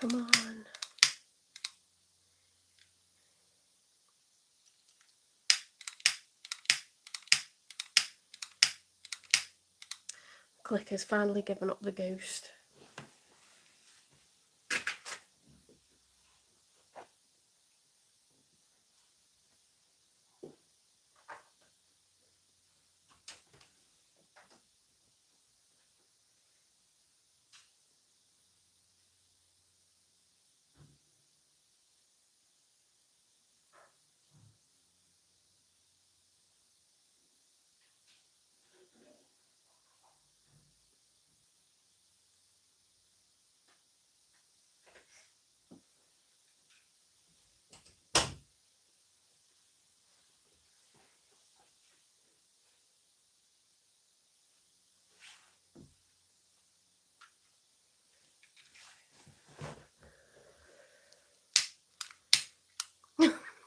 Come on. Clicker's finally given up the ghost.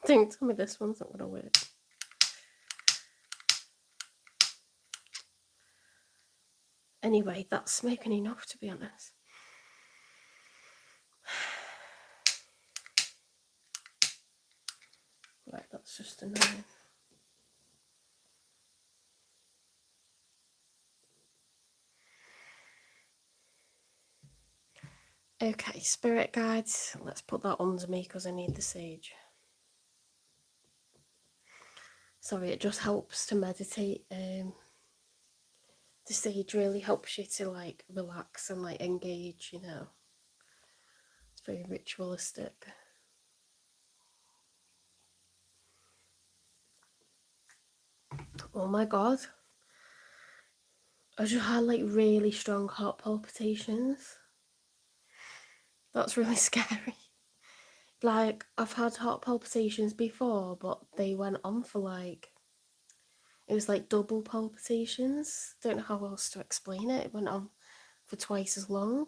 Don't tell me this one's not going to work. Anyway, that's smoking enough, to be honest. Right, that's just annoying. Okay, spirit guides. Let's put that under me because I need the sage. Sorry, it just helps to meditate. The sage really helps you to like relax and like engage, you know. It's very ritualistic. Oh my god. I just had like really strong heart palpitations. That's really scary. Like, I've had heart palpitations before, but they went on for like, it was like double palpitations. Don't know how else to explain it. It went on for twice as long.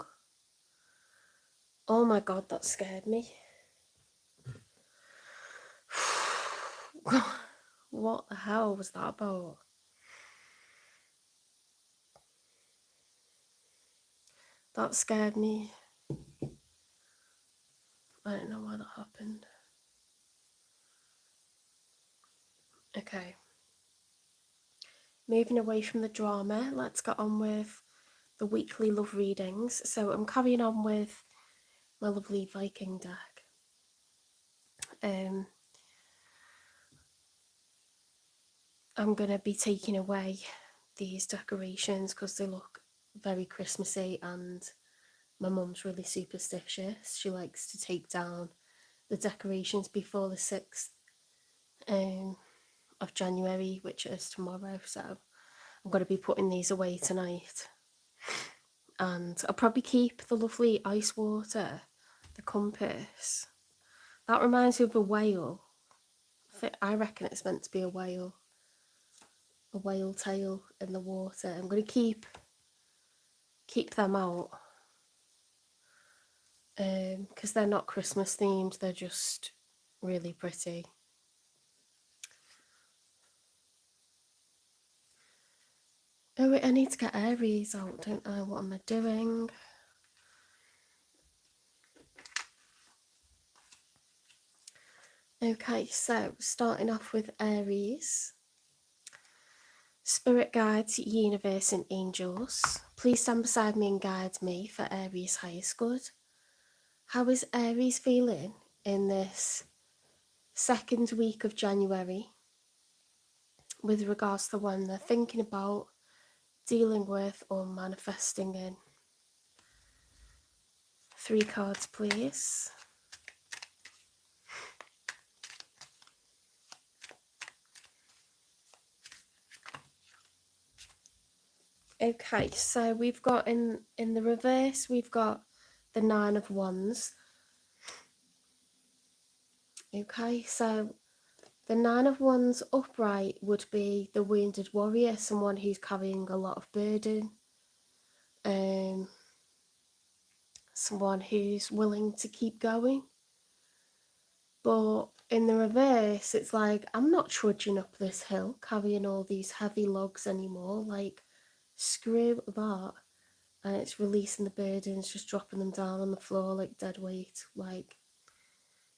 Oh my god, that scared me. What the hell was that about? That scared me. I don't know why that happened. Okay. Moving away from the drama, let's get on with the weekly love readings. So I'm carrying on with my lovely Viking deck. I'm going to be taking away these decorations because they look very Christmassy, and my mum's really superstitious. She likes to take down the decorations before the 6th of January, which is tomorrow, so I'm going to be putting these away tonight. And I'll probably keep the lovely ice water, the compass. That reminds me of a whale. I reckon it's meant to be a whale tail in the water. I'm going to keep them out because they're not Christmas themed, they're just really pretty. Oh wait, I need to get Aries out, don't I? What am I doing? Okay, so starting off with Aries. Spirit guides, universe and angels, please stand beside me and guide me for Aries' highest good. How is Aries feeling in this second week of January with regards to when they're thinking about, dealing with or manifesting in? 3 cards, please. Okay, so we've got in the reverse, we've got the 9 of Wands. Okay, so the 9 of Wands upright would be the wounded warrior, someone who's carrying a lot of burden, someone who's willing to keep going. But in the reverse, it's like, I'm not trudging up this hill carrying all these heavy logs anymore. Like, screw that. and it's releasing the burdens, just dropping them down on the floor like dead weight, like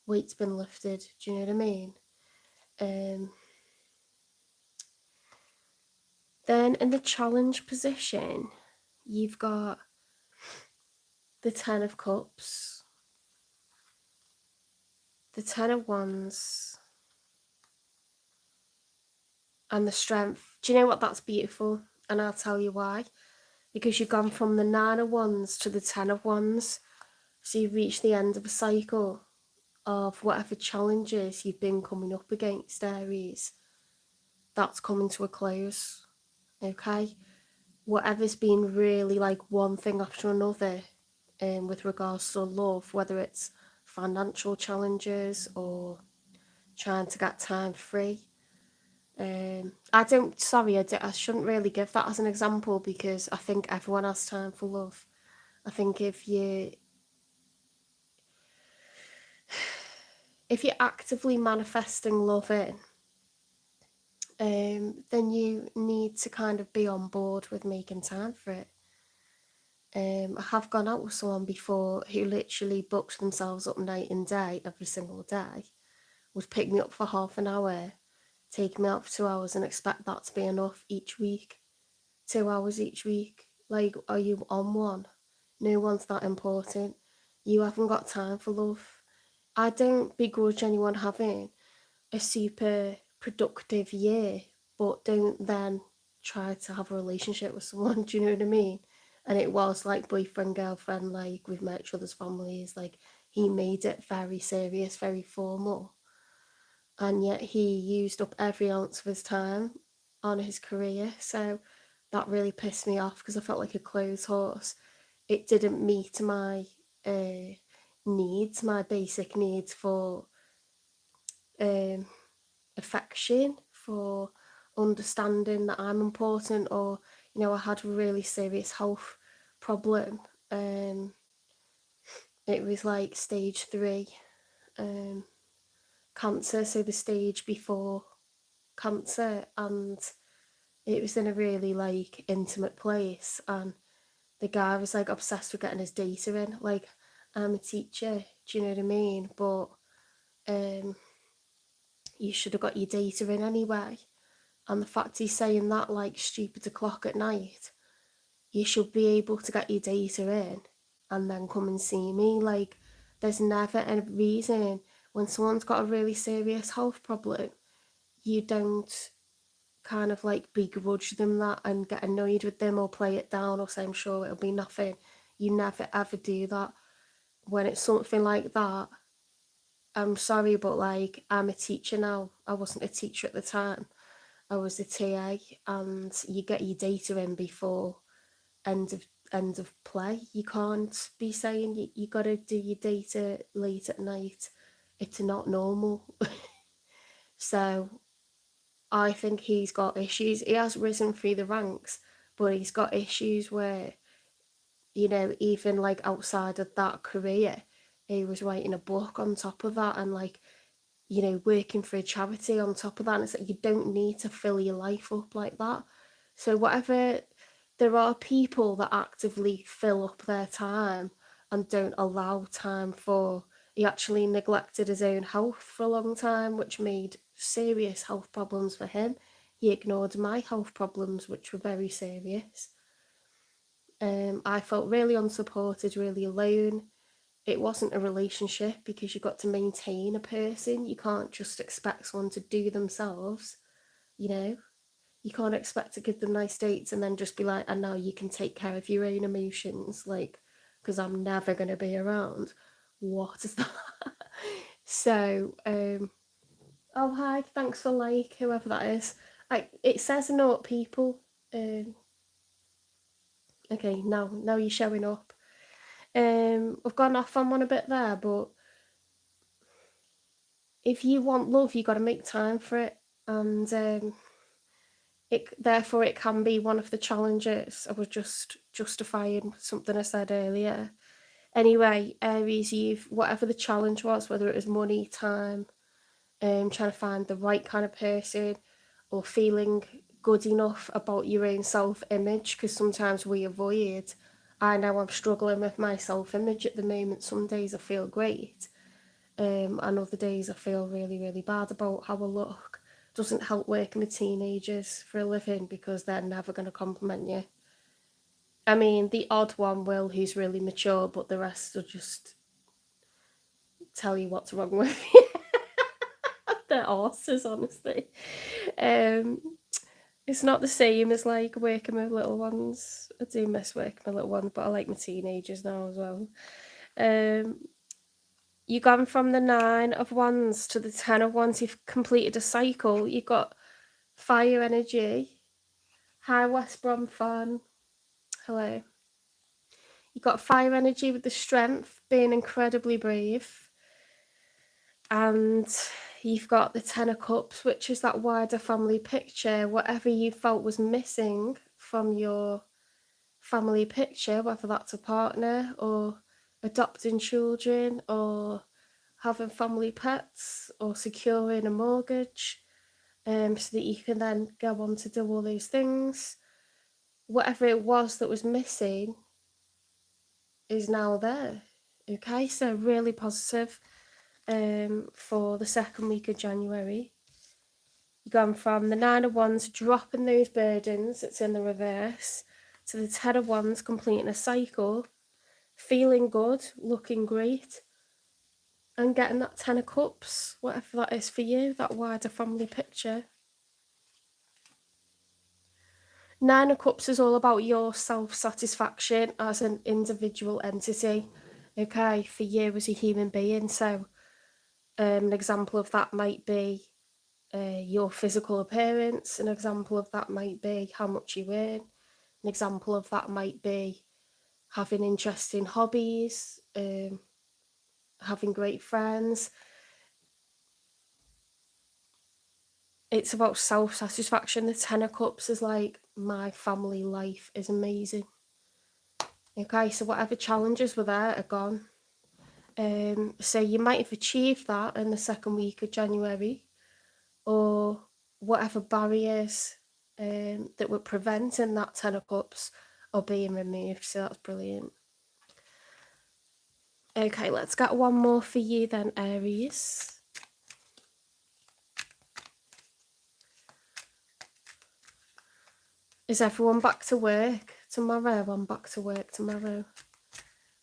weight's been lifted. Do you know what I mean? Then in the challenge position, you've got the Ten of Cups, the Ten of Wands, and the Strength. Do you know what? That's beautiful, and I'll tell you why. Because you've gone from the Nine of Wands to the Ten of Wands, so you've reached the end of a cycle of whatever challenges you've been coming up against, Aries. That's coming to a close, okay? Whatever's been really like one thing after another, with regards to love, whether it's financial challenges or trying to get time free. I shouldn't really give that as an example because I think everyone has time for love. I think if you're actively manifesting love in, then you need to kind of be on board with making time for it. I have gone out with someone before who literally booked themselves up night and day every single day, would pick me up for half an hour, take me out for 2 hours and expect that to be enough each week. 2 hours each week. Like, are you on one? No one's that important. You haven't got time for love. I don't begrudge anyone having a super productive year, but don't then try to have a relationship with someone. Do you know what I mean? And it was like boyfriend, girlfriend, like we've met each other's families, like he made it very serious, very formal. And yet he used up every ounce of his time on his career. So that really pissed me off because I felt like a clothes horse. It didn't meet my needs, my basic needs for affection, for understanding that I'm important, or I had a really serious health problem. It was like stage 3 cancer, so the stage before cancer, and it was in a really like intimate place, and the guy was like obsessed with getting his data in. Like, I'm a teacher, do you know what I mean? But you should have got your data in anyway. And the fact he's saying that like stupid o'clock at night, you should be able to get your data in and then come and see me. Like, there's never a reason when someone's got a really serious health problem, you don't kind of like begrudge them that and get annoyed with them or play it down or say I'm sure it'll be nothing. You never ever do that. When it's something like that, I'm sorry, but like, I'm a teacher now. I wasn't a teacher at the time. I was a TA, and you get your data in before end of play. You can't be saying you got to do your data late at night. It's not normal. So I think he's got issues. He has risen through the ranks, but he's got issues where, even like outside of that career, he was writing a book on top of that, and like, working for a charity on top of that. And it's like, you don't need to fill your life up like that. So there are people that actively fill up their time and don't allow time for. He actually neglected his own health for a long time, which made serious health problems for him. He ignored my health problems, which were very serious. I felt really unsupported, really alone. It wasn't a relationship because you've got to maintain a person. You can't just expect someone to do themselves, You can't expect to give them nice dates and then just be like, and now you can take care of your own emotions, like, because I'm never going to be around. What is that? So, oh, hi, thanks for like, whoever that is. It says note people. Okay, now you're showing up. I've gone off on one a bit there, but if you want love, you got to make time for it, and therefore it can be one of the challenges. I was just justifying something I said earlier. Anyway, Aries, whatever the challenge was, whether it was money, time, trying to find the right kind of person, or feeling good enough about your own self-image, because sometimes we avoid I know I'm struggling with my self-image at the moment. Some days I feel great, and other days I feel really, really bad about how I look. Doesn't help working with teenagers for a living because they're never going to compliment you. I mean, the odd one will who's really mature, but the rest will just tell you what's wrong with you. They're horses, honestly. It's not the same as like working with little ones. I do miss working with little ones, but I like my teenagers now as well. You've gone from the 9 of Wands to the 10 of Wands. You've completed a cycle. You've got fire energy. Hi, West Brom fan. Hello. You've got fire energy with the strength, being incredibly brave. And you've got the 10 of Cups, which is that wider family picture. Whatever you felt was missing from your family picture, whether that's a partner or adopting children or having family pets or securing a mortgage, so that you can then go on to do all those things. Whatever it was that was missing is now there. Okay, so really positive for the second week of January. You've gone from the 9 of Wands, dropping those burdens, it's in the reverse, to the 10 of Wands, completing a cycle, feeling good, looking great, and getting that 10 of Cups, whatever that is for you, that wider family picture. 9 of Cups is all about your self-satisfaction as an individual entity, okay, for you as a human being. So an example of that might be your physical appearance. An example of that might be how much you earn. An example of that might be having interesting hobbies, having great friends. It's about self-satisfaction. The 10 of Cups is like, my family life is amazing. Okay, so whatever challenges were there are gone. So you might have achieved that in the second week of January, or whatever barriers that were preventing that 10 of Cups are being removed. So that's brilliant. Okay, let's get one more for you then, Aries. Is everyone back to work tomorrow? I'm back to work tomorrow.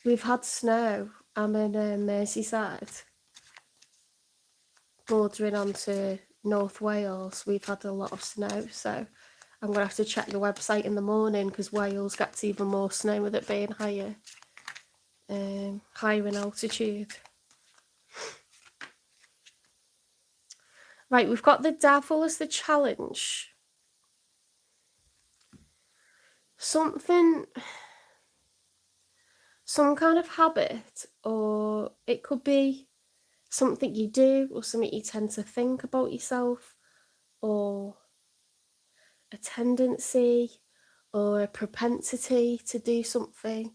We've had snow. I'm in Merseyside, bordering onto North Wales. We've had a lot of snow, so I'm going to have to check the website in the morning because Wales gets even more snow with it being higher in altitude. Right, we've got the Devil as the challenge. Some kind of habit, or it could be something you do or something you tend to think about yourself, or a tendency or a propensity to do something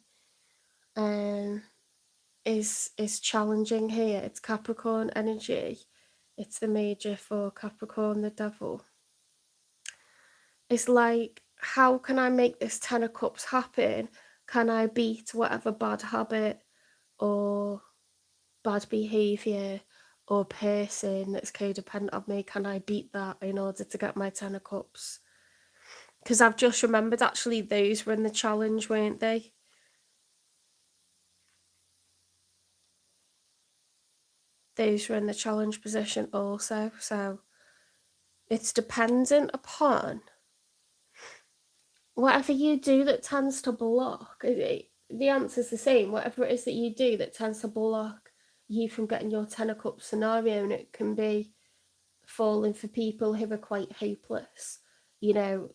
is challenging here. It's Capricorn energy. It's the major for Capricorn, the Devil. It's like, how can I make this 10 of Cups happen? Can I beat whatever bad habit or bad behaviour or person that's codependent on me? Can I beat that in order to get my 10 of Cups? Because I've just remembered, actually, those were in the challenge, weren't they? Those were in the challenge position also. So it's dependent upon whatever you do that tends to block. The answer's the same. Whatever it is that you do that tends to block you from getting your 10 of Cups scenario, and it can be falling for people who are quite hopeless, you know,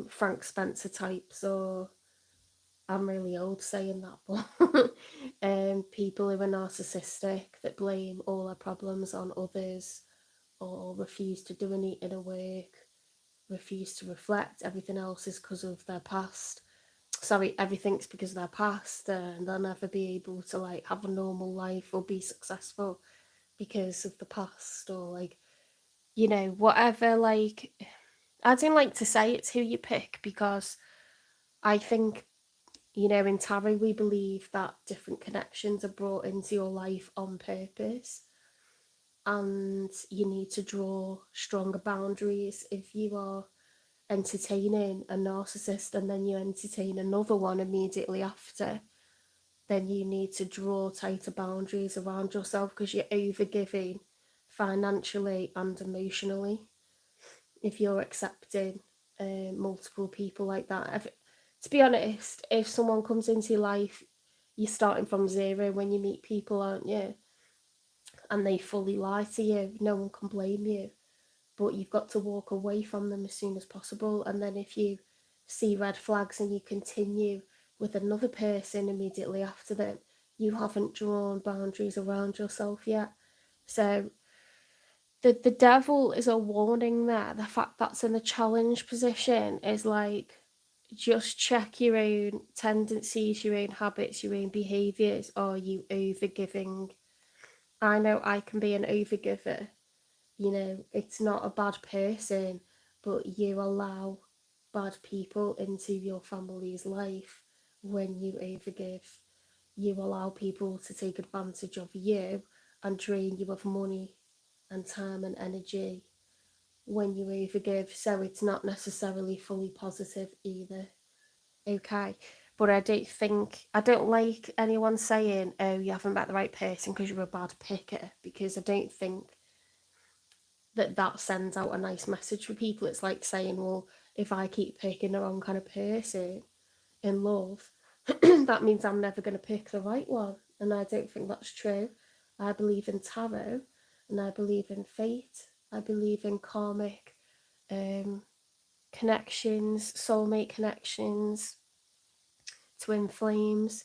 Frank Spencer types, or I'm really old saying that, but people who are narcissistic that blame all their problems on others, or refuse to do any inner work, refuse to reflect. Everything else is because of their past. Sorry, everything's because of their past, and they'll never be able to like have a normal life or be successful because of the past, or like, you know, whatever. Like, I don't like to say it's who you pick, because I think You know, in tarot, we believe that different connections are brought into your life on purpose, and you need to draw stronger boundaries. If you are entertaining a narcissist and then you entertain another one immediately after, then you need to draw tighter boundaries around yourself, because you're overgiving financially and emotionally if you're accepting multiple people like that. To be honest, if someone comes into your life, you're starting from zero when you meet people, aren't you? And they fully lie to you, no one can blame you. But you've got to walk away from them as soon as possible. And then if you see red flags and you continue with another person immediately after them, you haven't drawn boundaries around yourself yet. So the devil is a warning there. The fact that's in the challenge position is like, just check your own tendencies, your own habits, your own behaviours. Are you overgiving? I know I can be an overgiver. You know, it's not a bad person, but you allow bad people into your family's life when you overgive. You allow people to take advantage of you and drain you of money and time and energy when you overgive. So it's not necessarily fully positive either. Okay. But I don't like anyone saying, oh, you haven't met the right person because you're a bad picker, because I don't think that sends out a nice message for people. It's like saying, well, if I keep picking the wrong kind of person in love, that means I'm never going to pick the right one. And I don't think that's true. I believe in tarot, and I believe in fate. I believe in karmic connections, soulmate connections, twin flames.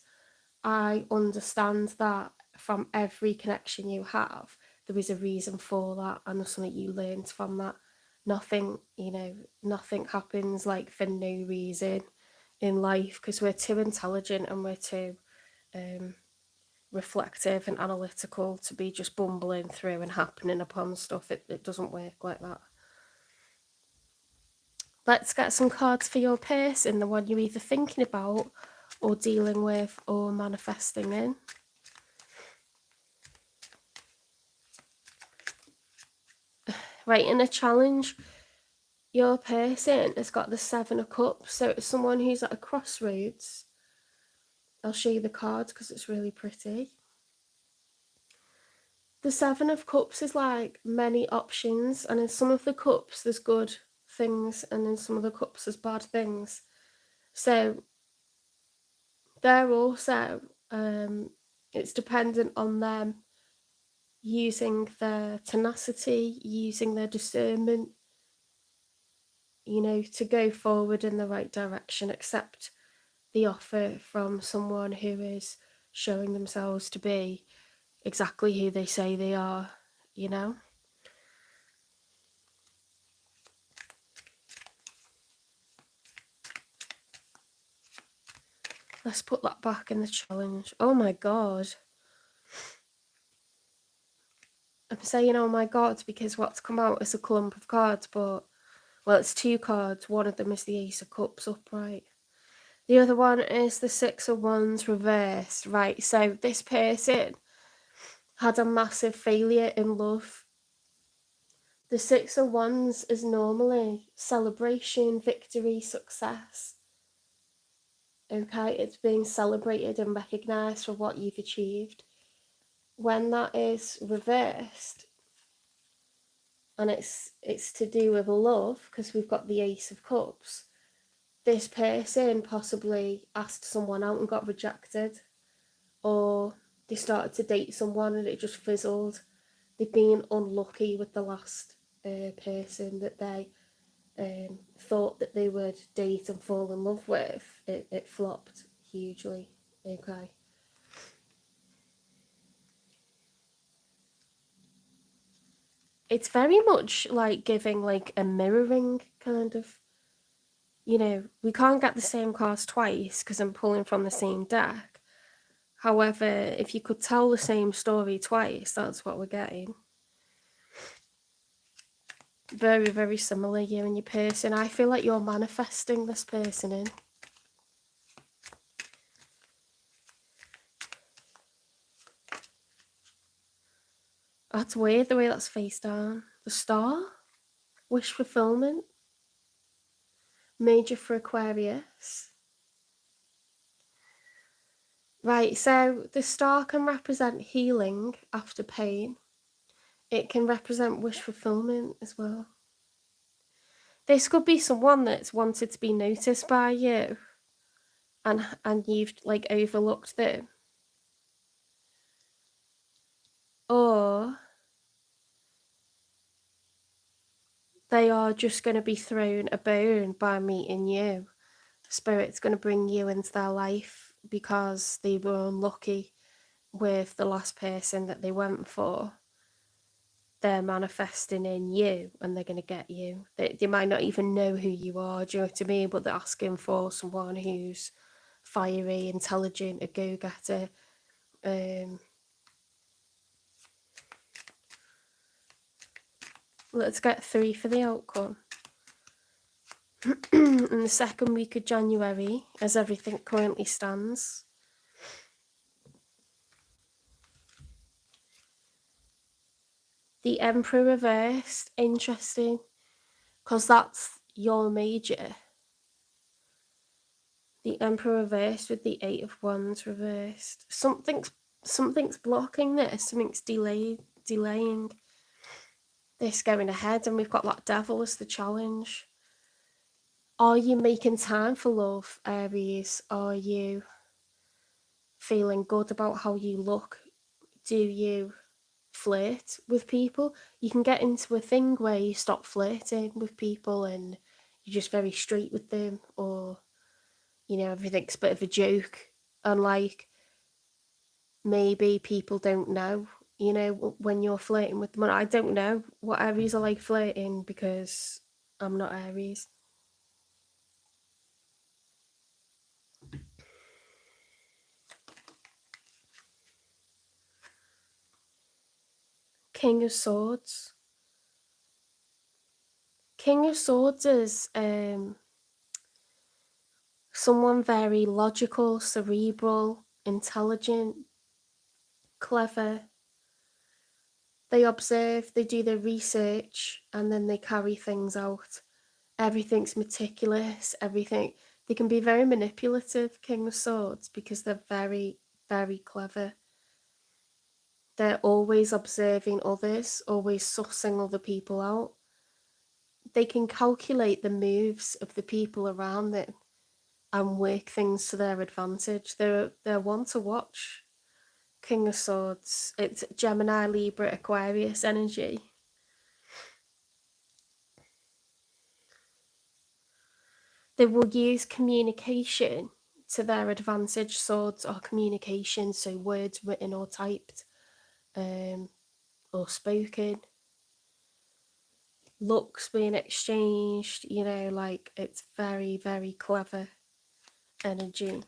I understand that from every connection you have, there is a reason for that, and there's something you learned from that. Nothing happens like for no reason in life, because we're too intelligent and we're too reflective and analytical to be just bumbling through and happening upon stuff. It doesn't work like that. Let's get some cards for your person, the one you're either thinking about or dealing with or manifesting in. Right, in a challenge, your person has got the Seven of Cups, so it's someone who's at a crossroads. I'll show you the cards because it's really pretty. The Seven of Cups is like many options, and in some of the cups there's good things, and in some of the cups there's bad things. So they're also, it's dependent on them using their tenacity, using their discernment, to go forward in the right direction, accept the offer from someone who is showing themselves to be exactly who they say they are. Let's put that back in the challenge. Oh my god. I'm saying oh my god because what's come out is a clump of cards, but, well, it's two cards. One of them is the Ace of Cups upright. The other one is the Six of Wands reversed. Right, so this person had a massive failure in love. The Six of Wands is normally celebration, victory, success. Okay, it's being celebrated and recognised for what you've achieved. When that is reversed, and it's to do with love, because we've got the Ace of Cups, this person possibly asked someone out and got rejected, or they started to date someone and it just fizzled. They've been unlucky with the last person that they thought that they would date and fall in love with. It flopped hugely. Okay. It's very much like giving like a mirroring kind of, we can't get the same cards twice because I'm pulling from the same deck. However, if you could tell the same story twice, that's what we're getting. Very, very similar, you and your person. I feel like you're manifesting this person in. That's weird the way that's face down. The Star, wish fulfillment, major for Aquarius. Right, so the Star can represent healing after pain. It can represent wish fulfillment as well. This could be someone that's wanted to be noticed by you, and you've like overlooked them. Or they are just going to be thrown a bone by meeting you. The Spirit's going to bring you into their life because they were unlucky with the last person that they went for. They're manifesting in you and they're going to get you. They might not even know who you are, do you know what I mean? But they're asking for someone who's fiery, intelligent, a go-getter. Let's get 3 for the outcome. In the second week of January, as everything currently stands. The Emperor reversed, interesting, because that's your major. The Emperor reversed with the 8 of Wands reversed. Something's blocking this, something's delaying this going ahead, and we've got that Devil as the challenge. Are you making time for love, Aries? Are you feeling good about how you look? Do you flirt with people? You can get into a thing where you stop flirting with people and you're just very straight with them, or you know, everything's a bit of a joke, and like maybe people don't know, you know, when you're flirting with them. And I don't know what Aries are like flirting because I'm not Aries. King of Swords. King of Swords is someone very logical, cerebral, intelligent, clever. They observe, they do their research, and then they carry things out. Everything's meticulous, everything. They can be very manipulative, King of Swords, because they're very, very clever. They're always observing others, always sussing other people out. They can calculate the moves of the people around them and work things to their advantage. They're one to watch. King of Swords. It's Gemini, Libra, Aquarius energy. They will use communication to their advantage. Swords are communication, so words written or typed, or spoken. Looks being exchanged, you know, like it's very, very clever energy.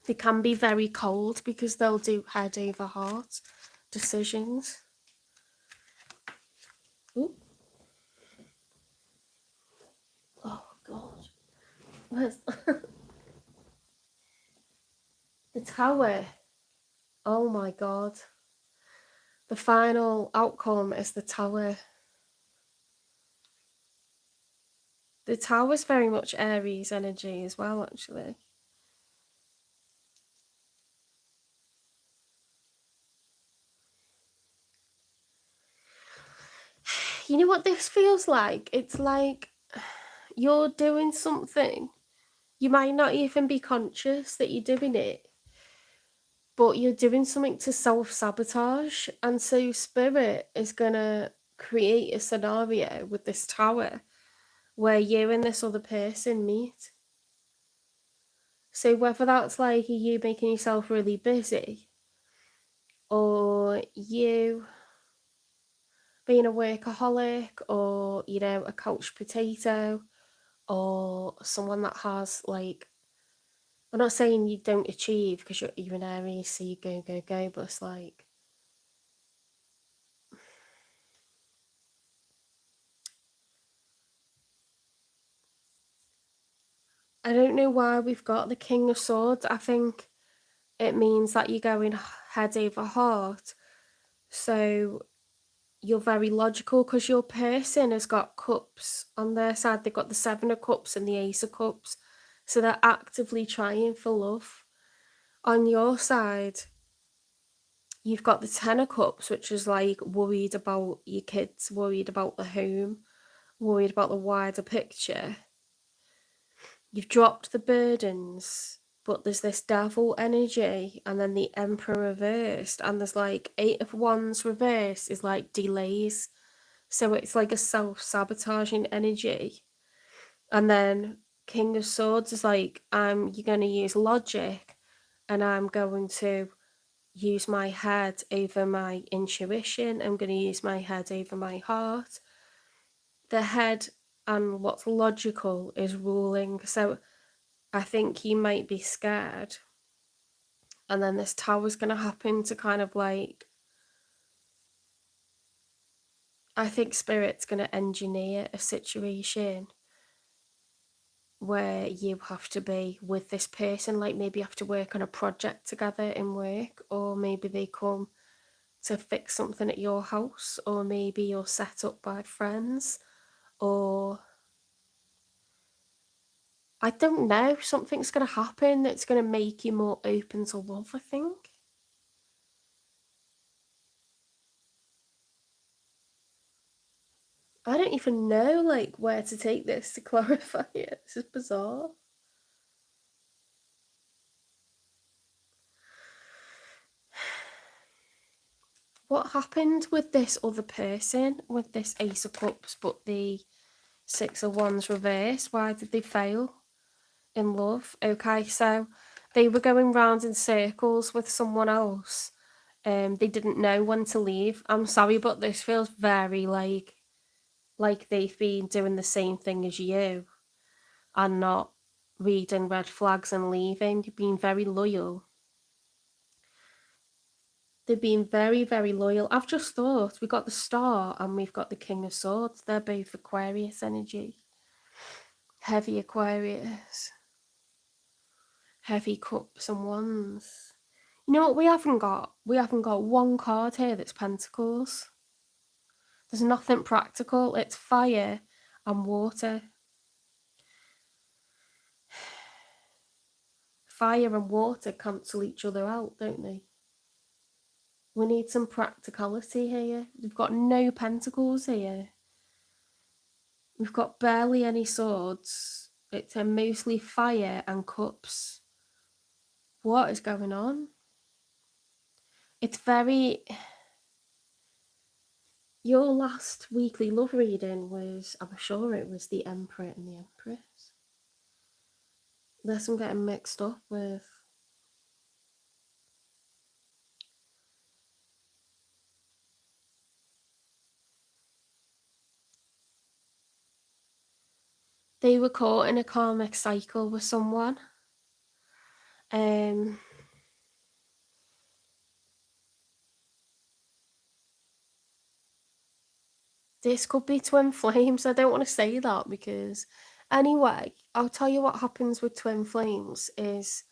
They can be very cold because they'll do head over heart decisions. Ooh. Oh God, where's the Tower? Oh my God, the final outcome is the Tower. The Tower's very much Aries energy as well, actually. You know what this feels like? It's like you're doing something. You might not even be conscious that you're doing it, but you're doing something to self-sabotage. And so Spirit is going to create a scenario with this Tower where you and this other person meet. So whether that's like you making yourself really busy, or you being a workaholic, or, you know, a couch potato, or someone that has like, I'm not saying you don't achieve because you're an Aries, so you go, but it's like, I don't know why we've got the King of Swords. I think it means that you're going head over heart So you're very logical because your person has got cups on their side. They've got the 7 of cups and the ace of cups. So they're actively trying for love. On your side, you've got the 10 of cups, which is like worried about your kids, worried about the home, worried about the wider picture. You've dropped the burdens, but there's this devil energy, and then the emperor reversed, and there's like 8 of wands reversed is like delays. So it's like a self-sabotaging energy. And then king of swords is like, you're going to use logic, and I'm going to use my head over my intuition. I'm going to use my head over my heart. The head and what's logical is ruling. So I think you might be scared. And then this tower's going to happen to kind of like, I think spirit's going to engineer a situation where you have to be with this person, like maybe you have to work on a project together in work, or maybe they come to fix something at your house, or maybe you're set up by friends, or I don't know, something's going to happen that's going to make you more open to love, I think. I don't even know like where to take this to clarify it. This is bizarre. What happened with this other person, with this ace of cups but the 6 of wands reverse? Why did they fail in love? Okay, so they were going round in circles with someone else. They didn't know when to leave. I'm sorry, but this feels very like they've been doing the same thing as you and not reading red flags and leaving, being very loyal. They've been very, very loyal. I've just thought, we've got the Star and we've got the King of Swords. They're both Aquarius energy. Heavy Aquarius. Heavy cups and wands. You know what we haven't got? We haven't got one card here that's Pentacles. There's nothing practical. It's fire and water. Fire and water cancel each other out, don't they? We need some practicality here. We've got no pentacles here. We've got barely any swords. It's mostly fire and cups. What is going on? It's very... Your last weekly love reading was, I'm sure it was the Emperor and the Empress. Unless I'm getting mixed up with... They were caught in a karmic cycle with someone. This could be twin flames. I don't want to say that because... Anyway, I'll tell you what happens with twin flames is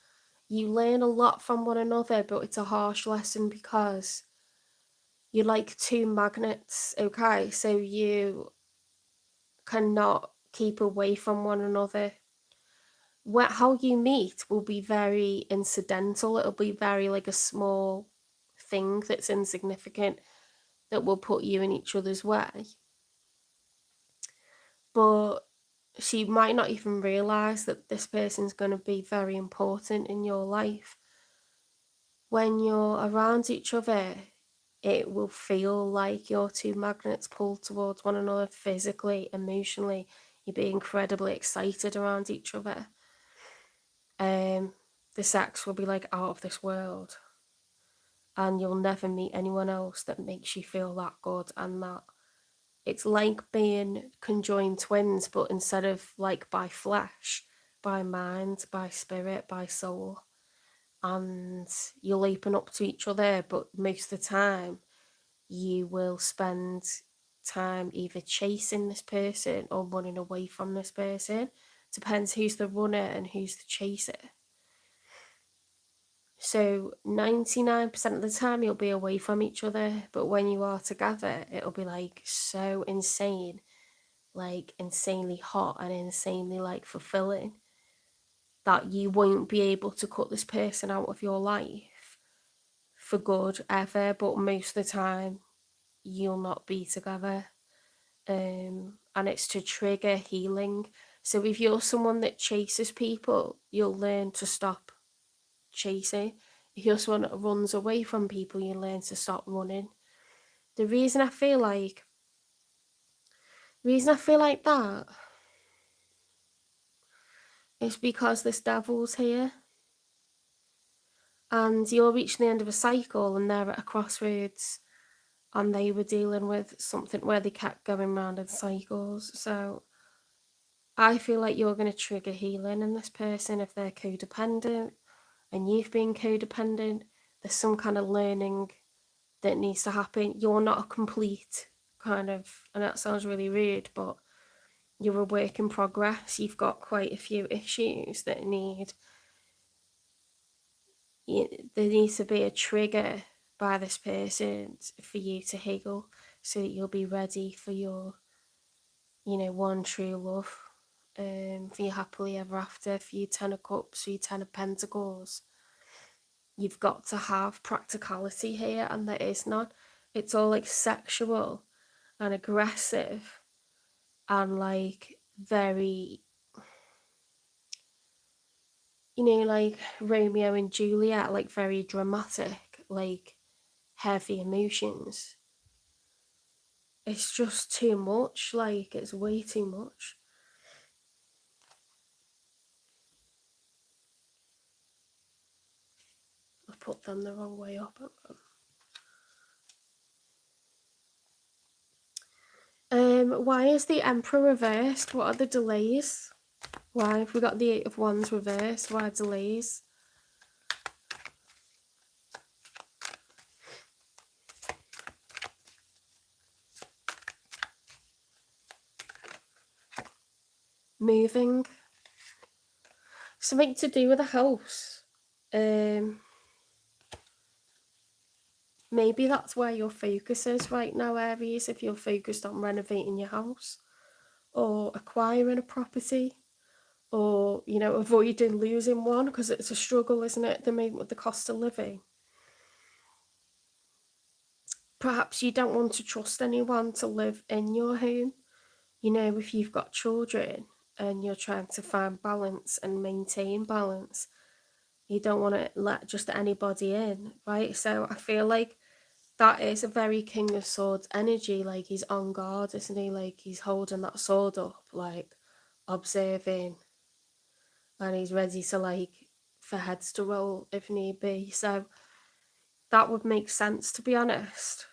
you learn a lot from one another, but it's a harsh lesson because you're like two magnets, okay? So you cannot keep away from one another. How you meet will be very incidental. It'll be very like a small thing that's insignificant that will put you in each other's way. But she might not even realise that this person's going to be very important in your life. When you're around each other, it will feel like your two magnets pull towards one another physically, emotionally. You'll be incredibly excited around each other. The sex will be like out of this world. And you'll never meet anyone else that makes you feel that good and that. It's like being conjoined twins, but instead of like by flesh, by mind, by spirit, by soul. And you'll open up to each other, but most of the time you will spend time either chasing this person or running away from this person. Depends who's the runner and who's the chaser. So 99% of the time you'll be away from each other, but when you are together, it'll be like so insane, like insanely hot and insanely like fulfilling, that you won't be able to cut this person out of your life for good ever, but most of the time you'll not be together. And it's to trigger healing. So if you're someone that chases people, you'll learn to stop chasing. If you're someone that runs away from people, you learn to stop running. The reason I feel like that is because this devil's here, and you're reaching the end of a cycle and they're at a crossroads, and they were dealing with something where they kept going round in cycles. So I feel like you're going to trigger healing in this person if they're codependent and you've been codependent. There's some kind of learning that needs to happen. You're not a complete kind of, and that sounds really rude, but you're a work in progress. You've got quite a few issues that there needs to be a trigger by this person for you to heal, so that you'll be ready for your, one true love, for your happily ever after, for your 10 of cups, for your 10 of pentacles. You've got to have practicality here, and there is none. It's all like sexual and aggressive and like very, like Romeo and Juliet, like very dramatic, like heavy emotions. It's just too much, like it's way too much. I put them the wrong way up. Why is the Emperor reversed? What are the delays? Why have we got the Eight of Wands reversed? Why delays? Moving. Something to do with a house. Maybe that's where your focus is right now, Aries, if you're focused on renovating your house or acquiring a property, or, avoiding losing one, because it's a struggle, isn't it, at the moment with the cost of living. Perhaps you don't want to trust anyone to live in your home. If you've got children and you're trying to find balance and maintain balance, you don't want to let just anybody in, right? So I feel like that is a very King of Swords energy. Like, he's on guard, isn't he? Like, he's holding that sword up, like observing, and he's ready to, like, for heads to roll if need be. So that would make sense, to be honest.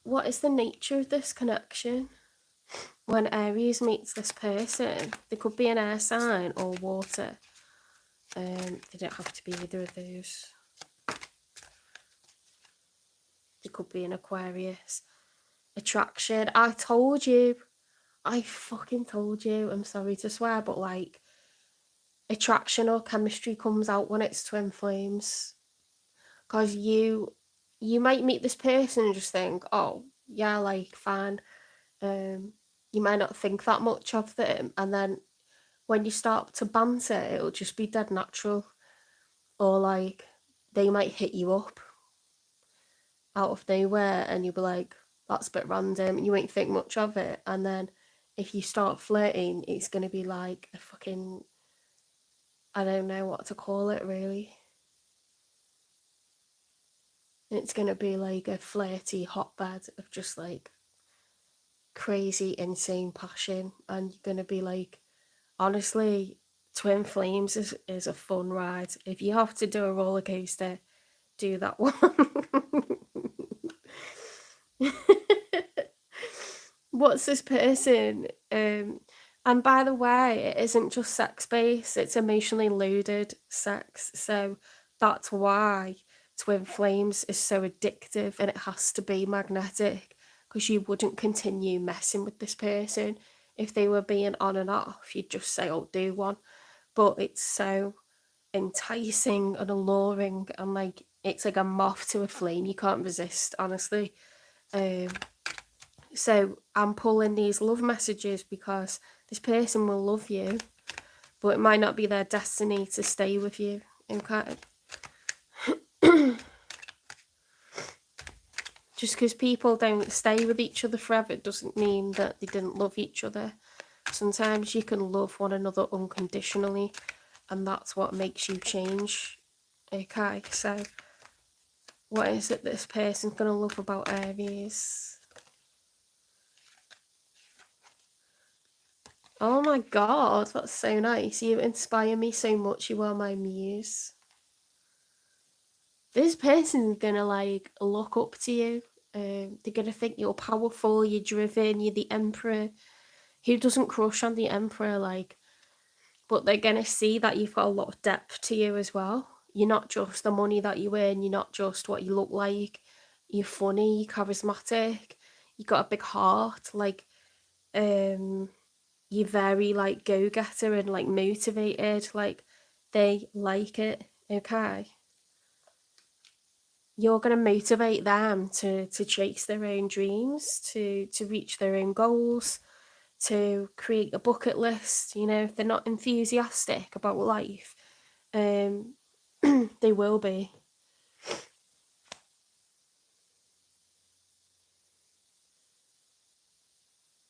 What is the nature of this connection? When Aries meets this person, they could be an air sign or water. They don't have to be either of those. They could be an Aquarius. Attraction. I told you. I fucking told you. I'm sorry to swear, but like, attraction or chemistry comes out when it's twin flames. Because you might meet this person and just think, oh, yeah, like, fine. You might not think that much of them, and then when you start to banter, it'll just be dead natural. Or like, they might hit you up out of nowhere and you'll be like, that's a bit random, you won't think much of it. And then if you start flirting, it's going to be like a fucking, I don't know what to call it, really. It's going to be like a flirty hotbed of just like crazy, insane passion. And you're going to be like, honestly, twin flames is a fun ride. If you have to do a roller coaster, do that one. What's this person? And by the way, it isn't just sex based, it's emotionally loaded sex. So that's why twin flames is so addictive, and it has to be magnetic, because you wouldn't continue messing with this person if they were being on and off, you'd just say, oh, do one. But it's so enticing and alluring, and like it's like a moth to a flame. You can't resist, honestly. So I'm pulling these love messages because this person will love you, but it might not be their destiny to stay with you. Okay. Just because people don't stay with each other forever doesn't mean that they didn't love each other. Sometimes you can love one another unconditionally, and that's what makes you change. Okay, so what is it this person's going to love about Aries? Oh my god, that's so nice. You inspire me so much. You are my muse. This person's going to like look up to you. They're going to think you're powerful, you're driven, you're the emperor. Who doesn't crush on the emperor? Like, but they're going to see that you've got a lot of depth to you as well. You're not just the money that you earn, you're not just what you look like. You're funny, you're charismatic, you got a big heart, like you're very like go-getter and like motivated, like they like it. Okay, you're going to motivate them to chase their own dreams, to reach their own goals, to create a bucket list. You know, if they're not enthusiastic about life, they will be.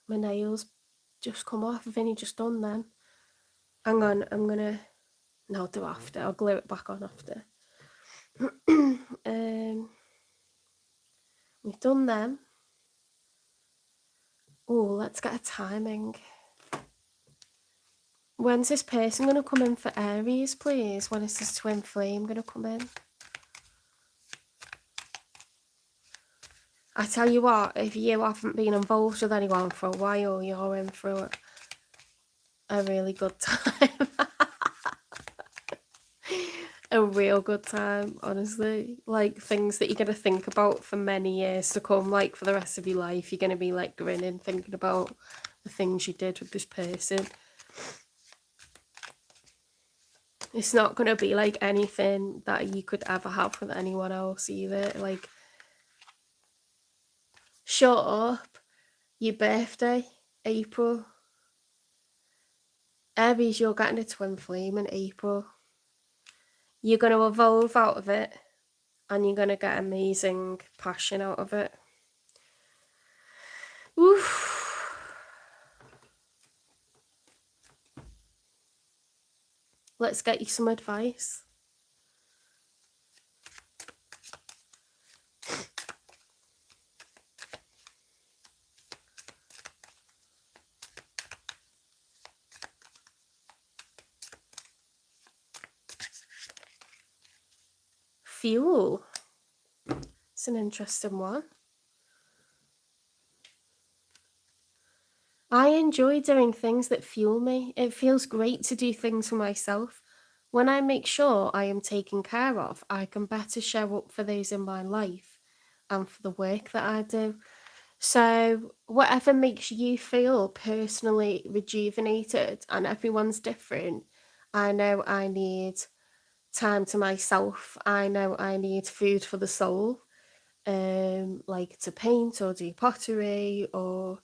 My nails just come off. I've only just done them. Hang on, I'm gonna... No, I'll do after. I'll glue it back on after. We've done them. Oh, let's get a timing. When's this person going to come in for Aries, please? When is this twin flame going to come in? I tell you what, if you haven't been involved with anyone for a while, you're in for a really good time. A real good time, honestly. Like, things that you're going to think about for many years to come, like for the rest of your life. You're going to be like grinning, thinking about the things you did with this person. It's not going to be like anything that you could ever have with anyone else either. Like, shut up. Your birthday, April. Aries, you're getting a twin flame in April. You're going to evolve out of it, and you're going to get amazing passion out of it. Oof. Let's get you some advice. Fuel. It's an interesting one. I enjoy doing things that fuel me. It feels great to do things for myself. When I make sure I am taken care of, I can better show up for those in my life and for the work that I do. So whatever makes you feel personally rejuvenated, and everyone's different. I know I need time to myself. I know I need food for the soul, like to paint or do pottery or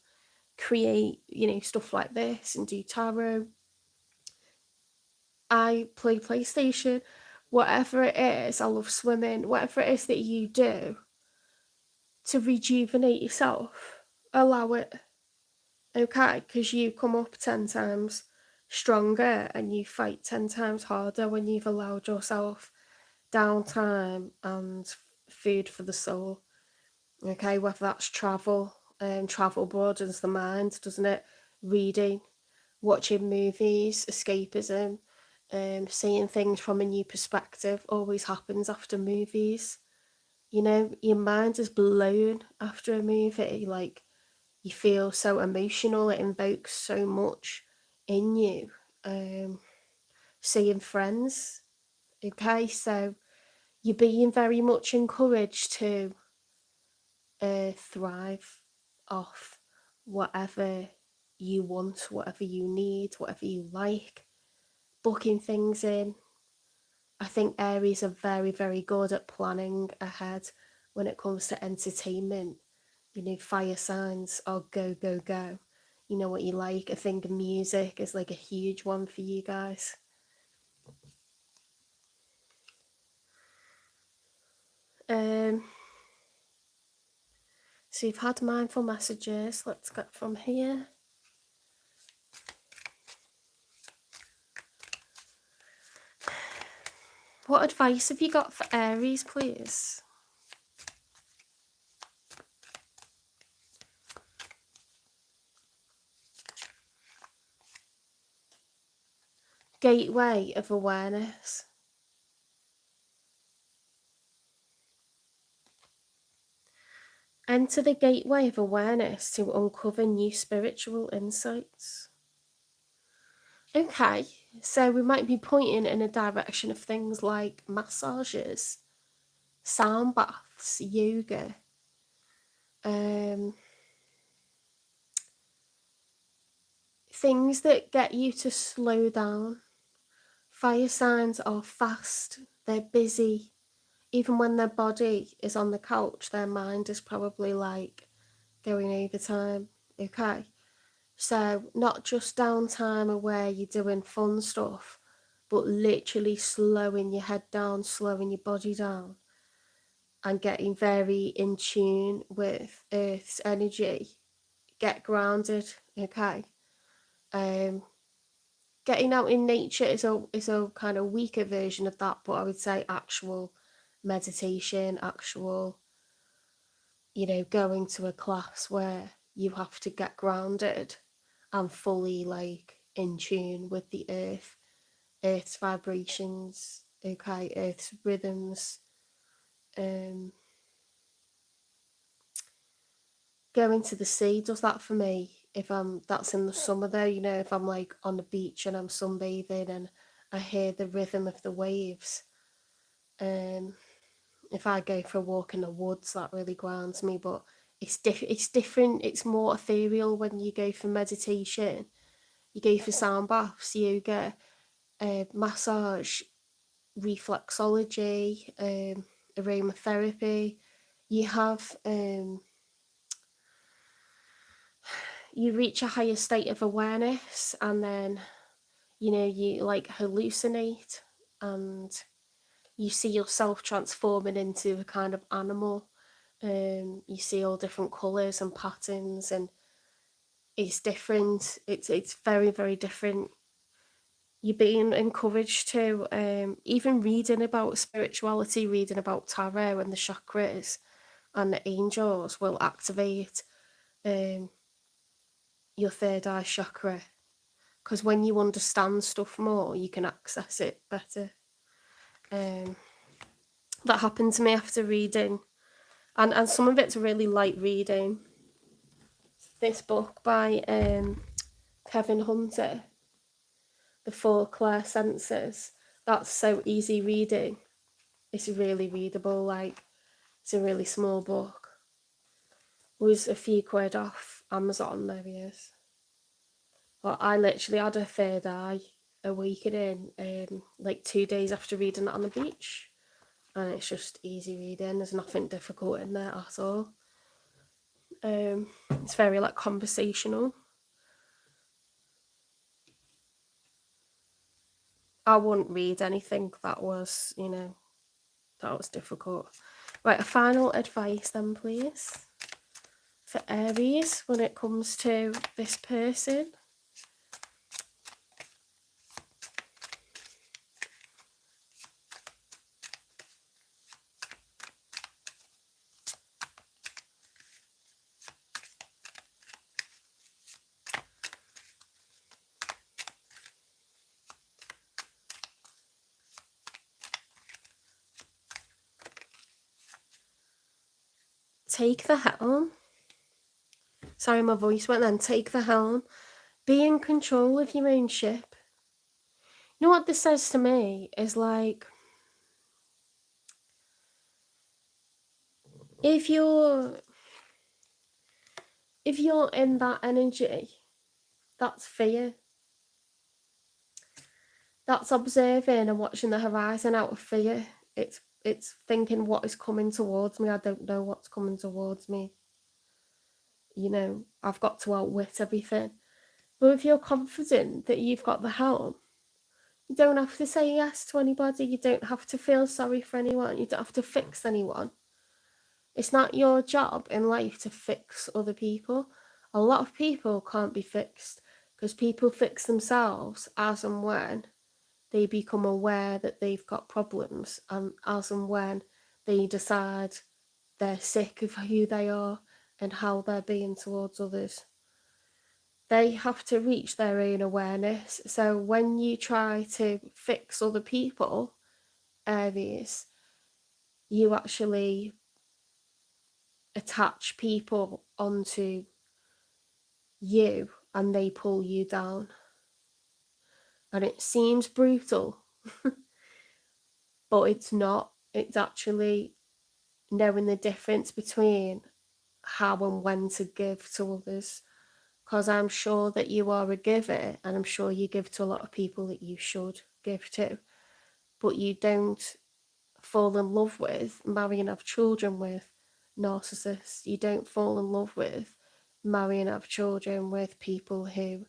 create, you know, stuff like this and do tarot. I play PlayStation. Whatever it is, I love swimming. Whatever it is that you do to rejuvenate yourself, allow it. Okay, because you come up 10 times stronger and you fight 10 times harder when you've allowed yourself downtime and food for the soul. Okay, whether that's travel, travel broadens the mind, doesn't it? Reading, watching movies, escapism, seeing things from a new perspective always happens after movies. You know, your mind is blown after a movie. Like, you feel so emotional, it invokes so much in you. Seeing friends, okay, so you're being very much encouraged to thrive off whatever you want, whatever you need, whatever you like, booking things in. I think Aries are very, very good at planning ahead when it comes to entertainment. You know, fire signs are go, go, go. You know what you like. I think music is like a huge one for you guys. So you've had mindful messages. Let's get from here. What advice have you got for Aries, please? Gateway of awareness. Enter the gateway of awareness to uncover new spiritual insights. Okay, so we might be pointing in a direction of things like massages, sound baths, yoga, things that get you to slow down. Fire signs are fast, they're busy. Even when their body is on the couch, their mind is probably like going overtime. Okay, so not just downtime where you're doing fun stuff, but literally slowing your head down, slowing your body down, and getting very in tune with Earth's energy. Get grounded, okay? Getting out in nature is a kind of weaker version of that, but I would say actual meditation, actual, going to a class where you have to get grounded and fully like in tune with the Earth's vibrations, okay, Earth's rhythms. Going to the sea does that for me. That's in the summer though, if I'm like on the beach and I'm sunbathing and I hear the rhythm of the waves. If I go for a walk in the woods, that really grounds me. But it's different. It's more ethereal when you go for meditation. You go for sound baths, yoga, massage, reflexology, aromatherapy. You have you reach a higher state of awareness, and then you like hallucinate, and you see yourself transforming into a kind of animal. You see all different colours and patterns, and it's different. It's very, very different. You're being encouraged to even reading about spirituality, reading about tarot and the chakras and the angels will activate your third eye chakra, because when you understand stuff more, you can access it better. That happened to me after reading, and some of it's really light reading. This book by Kevin Hunter, The Four Clair Senses, that's so easy reading. It's really readable, like it's a really small book. It was a few quid off Amazon, there he is. Well, I literally had a third eye awakening like 2 days after reading that on the beach. And it's just easy reading. There's nothing difficult in there at all. It's very like conversational. I wouldn't read anything that was, that was difficult. Right, a final advice then, please, for Aries when it comes to this person. Take the helm. Sorry, my voice went then. Take the helm. Be in control of your own ship. You know what this says to me is like, if you're in that energy, That's fear. That's observing and watching the horizon out of fear. It's thinking, what is coming towards me? I don't know what's coming towards me. You know, I've got to outwit everything. But if you're confident that you've got the helm, you don't have to say yes to anybody. You don't have to feel sorry for anyone. You don't have to fix anyone. It's not your job in life to fix other people. A lot of people can't be fixed because people fix themselves as and when they become aware that they've got problems, and as and when they decide they're sick of who they are and how they're being towards others. They have to reach their own awareness. So when you try to fix other people, Aries, you actually attach people onto you and they pull you down. And it seems brutal, but it's not. It's actually knowing the difference between how and when to give to others. Because I'm sure that you are a giver, and I'm sure you give to a lot of people that you should give to. But you don't fall in love with, marry and have children with narcissists. You don't fall in love with, marry and have children with people who,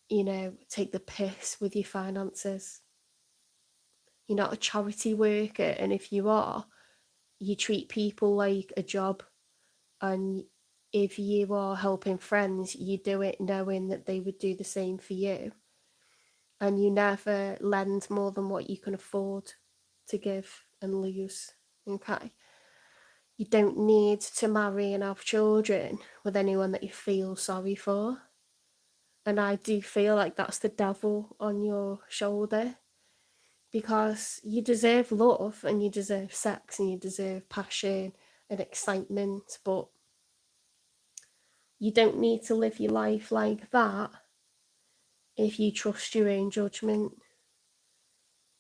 you know, take the piss with your finances. You're not a charity worker, and if you are, you treat people like a job. And if you are helping friends, you do it knowing that they would do the same for you. And you never lend more than what you can afford to give and lose. Okay? You don't need to marry and have children with anyone that you feel sorry for. And I do feel like that's the devil on your shoulder, because you deserve love and you deserve sex and you deserve passion and excitement, but you don't need to live your life like that if you trust your own judgment.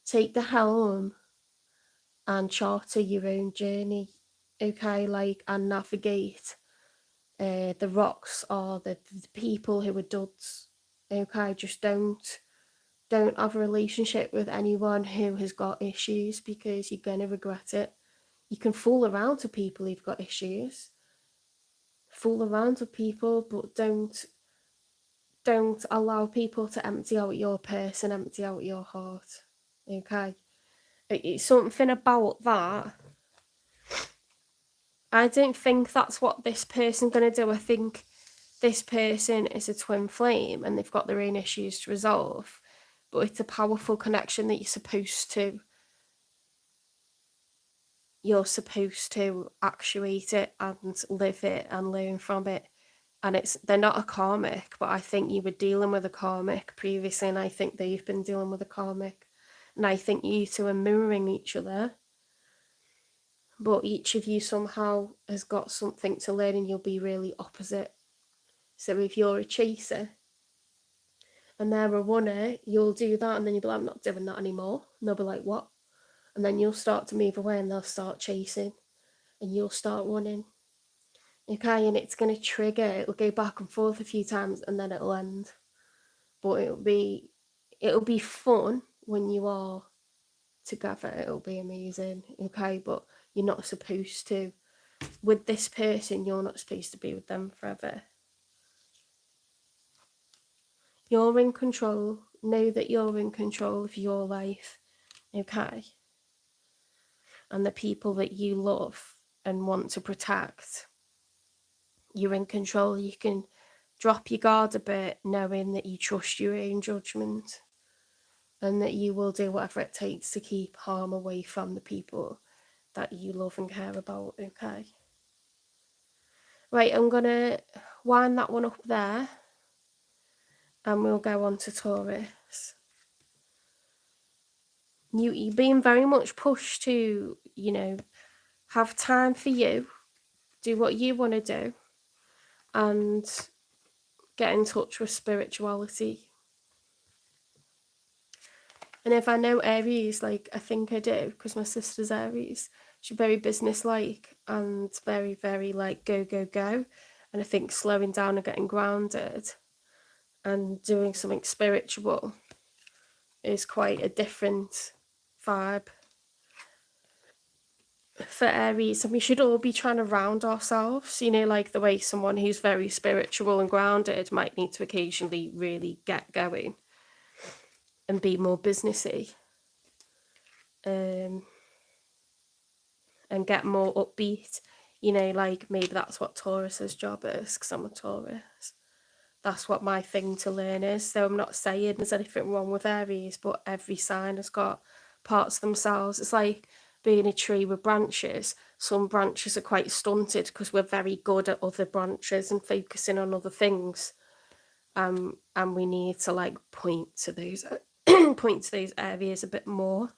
Take the helm and charter your own journey, okay? Like, and navigate the rocks or the people who are duds, okay? Just don't have a relationship with anyone who has got issues, because you're going to regret it. You can fool around with people who've got issues. Fool around with people, but don't allow people to empty out your purse and empty out your heart, okay? It's something about that. I don't think that's what this person's going to do. I think this person is a twin flame and they've got their own issues to resolve, but it's a powerful connection that you're supposed to actuate it and live it and learn from it. And they're not a karmic, but I think you were dealing with a karmic previously, and I think they've been dealing with a karmic, and I think you two are mirroring each other, but each of you somehow has got something to learn, and you'll be really opposite. So if you're a chaser and they're a runner, you'll do that, and then you'll be like, I'm not doing that anymore. And they'll be like, what? And then you'll start to move away and they'll start chasing and you'll start running. Okay, and it's going to trigger, it'll go back and forth a few times and then it'll end. But it'll be fun when you are together. It'll be amazing, okay? But you're not supposed to. With this person, you're not supposed to be with them forever. You're in control. Know that you're in control of your life, okay? And the people that you love and want to protect, you're in control. You can drop your guard a bit, knowing that you trust your own judgment and that you will do whatever it takes to keep harm away from the people that you love and care about, okay? Right, I'm going to wind that one up there and we'll go on to Taurus. You're being very much pushed to, you know, have time for you, do what you want to do, and get in touch with spirituality. And if I know Aries, like I think I do, because my sister's Aries, she's very business-like and very, very like go, go, go. And I think slowing down and getting grounded and doing something spiritual is quite a different vibe for Aries. And we should all be trying to round ourselves, you know, like the way someone who's very spiritual and grounded might need to occasionally really get going and be more businessy, and get more upbeat, you know, like maybe that's what Taurus's job is, because I'm a Taurus. That's what my thing to learn is. So I'm not saying there's anything wrong with Aries, but every sign has got parts of themselves. It's like being a tree with branches. Some branches are quite stunted because we're very good at other branches and focusing on other things. And we need to like point to those point to those areas a bit more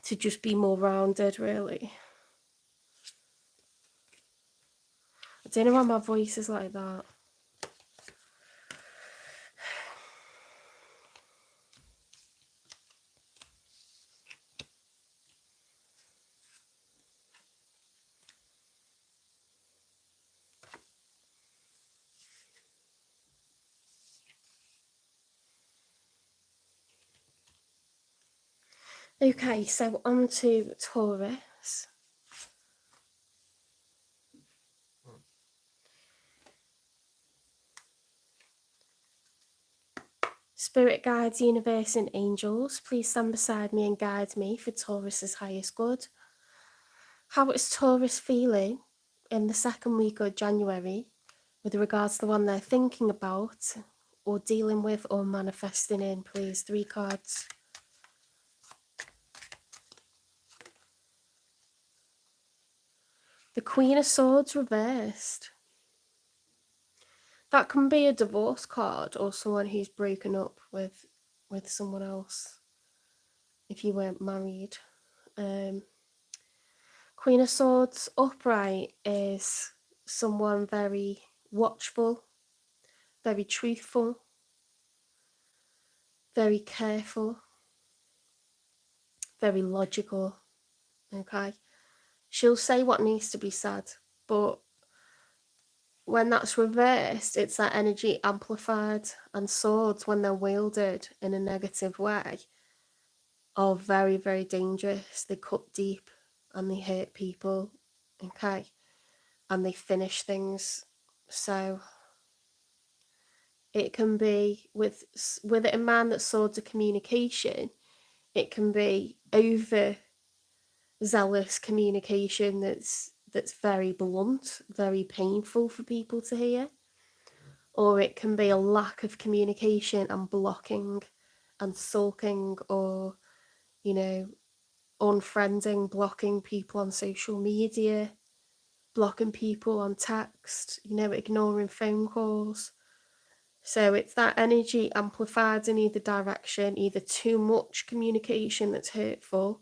to just be more rounded, really. I don't know why my voice is like that. Okay, so on to Taurus. Spirit guides, universe and angels, please stand beside me and guide me for Taurus's highest good. How is Taurus feeling in the second week of January with regards to the one they're thinking about or dealing with or manifesting in, please? 3 cards. The Queen of Swords reversed. That can be a divorce card or someone who's broken up with someone else if you weren't married. Queen of Swords upright is someone very watchful, very truthful, very careful, very logical, okay? She'll say what needs to be said, but when that's reversed, it's that energy amplified, and swords, when they're wielded in a negative way, are very, very dangerous. They cut deep and they hurt people, okay? And they finish things. So it can be with it in mind that swords are communication. It can be over zealous communication that's very blunt, very painful for people to hear, or it can be a lack of communication and blocking and sulking, or, you know, unfriending, blocking people on social media, blocking people on text, you know, ignoring phone calls. So it's that energy amplified in either direction, either too much communication that's hurtful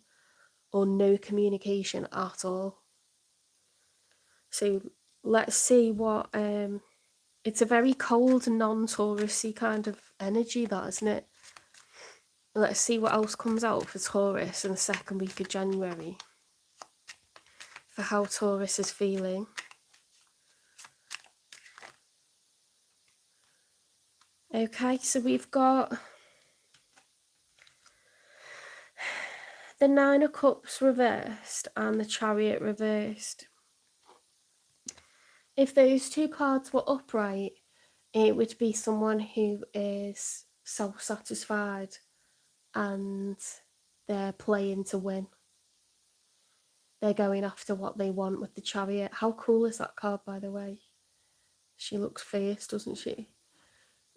or no communication at all. So let's see what, it's a very cold, non-Taurus-y kind of energy, that, isn't it? Let's see what else comes out for Taurus in the second week of January, for how Taurus is feeling. Okay, so we've got the Nine of Cups reversed and the Chariot reversed. If those 2 cards were upright, it would be someone who is self-satisfied and they're playing to win. They're going after what they want with the Chariot. How cool is that card, by the way? She looks fierce, doesn't she?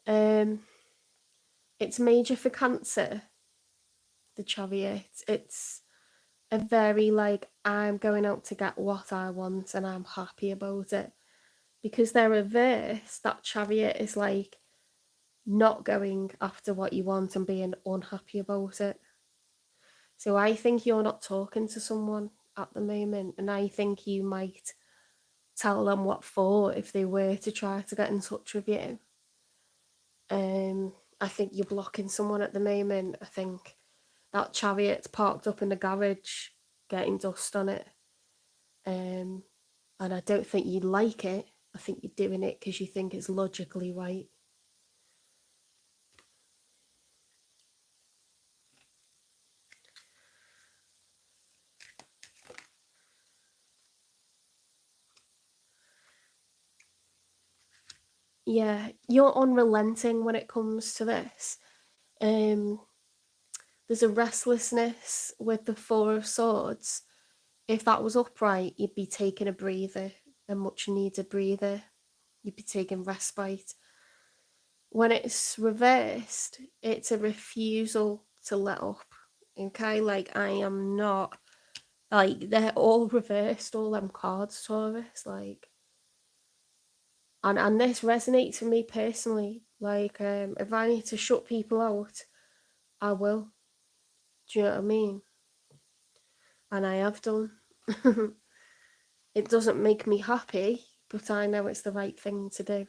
It's major for Cancer, the Chariot. It's a very, like, I'm going out to get what I want and I'm happy about it. Because they're reversed, that Chariot is like not going after what you want and being unhappy about it. So I think you're not talking to someone at the moment, and I think you might tell them what for if they were to try to get in touch with you. I think you're blocking someone at the moment. I think that Chariot's parked up in the garage getting dust on it. And I don't think you like it. I think you're doing it because you think it's logically right. Yeah, you're unrelenting when it comes to this. There's a restlessness with the Four of Swords. If that was upright, you'd be taking a breather, a much needed breather. You'd be taking respite. When it's reversed, it's a refusal to let up. Okay, like I am not, like they're all reversed, all them cards, Taurus, like, and this resonates with me personally. Like, if I need to shut people out, I will. Do you know what I mean? And I have done. It doesn't make me happy, but I know it's the right thing to do.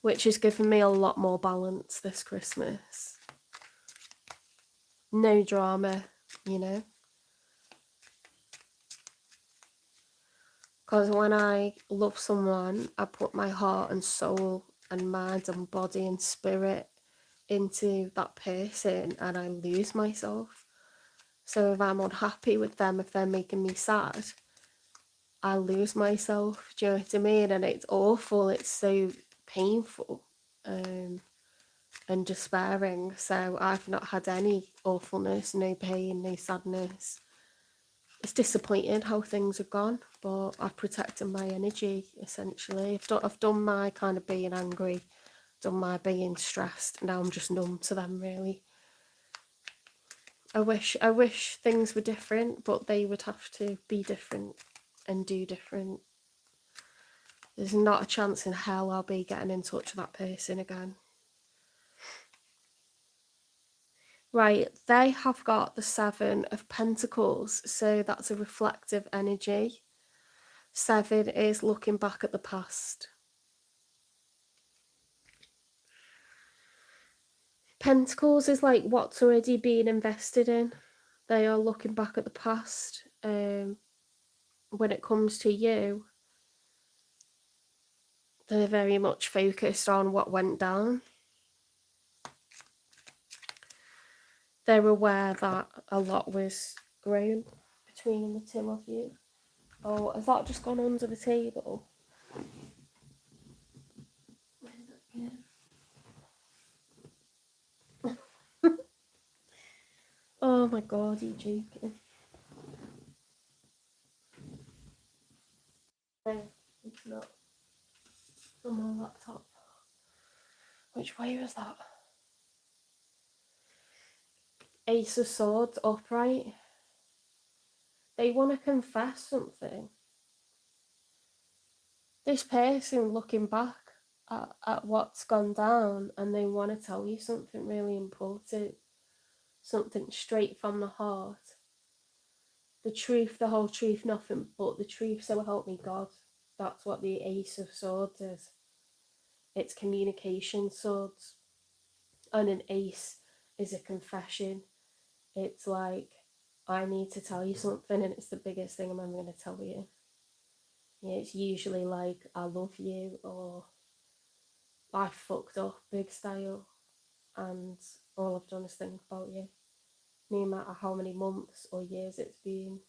Which has given me a lot more balance this Christmas. No drama, you know. Because when I love someone, I put my heart and soul and mind and body and spirit into that person, and I lose myself. So if I'm unhappy with them, if they're making me sad, I lose myself. Do you know what I mean? And it's awful. It's so painful and despairing. So I've not had any awfulness, no pain, no sadness. It's disappointing how things have gone, but I've protected my energy, essentially. I've done my kind of being angry, done my being stressed. Now I'm just numb to them, really. I wish things were different, but they would have to be different and do different. There's not a chance in hell I'll be getting in touch with that person again. Right, they have got the Seven of Pentacles, so that's a reflective energy. Seven is looking back at the past. Pentacles is like what's already been invested in. They are looking back at the past. When it comes to you, they're very much focused on what went down. They're aware that a lot was grown between the two of you. Oh, has that just gone under the table? Yeah. Oh my god, you're joking. No, it's not. On my laptop. Which way was that? Ace of Swords upright. They want to confess something. This person looking back at what's gone down, and they want to tell you something really important. Something straight from the heart. The truth, the whole truth, nothing but the truth, so help me God. That's what the Ace of Swords is. It's communication swords. And an ace is a confession. It's like, I need to tell you something, and it's the biggest thing I'm ever going to tell you. Yeah, it's usually like, I love you, or I fucked up big style, and all I've done is think about you. No matter how many months or years it's been.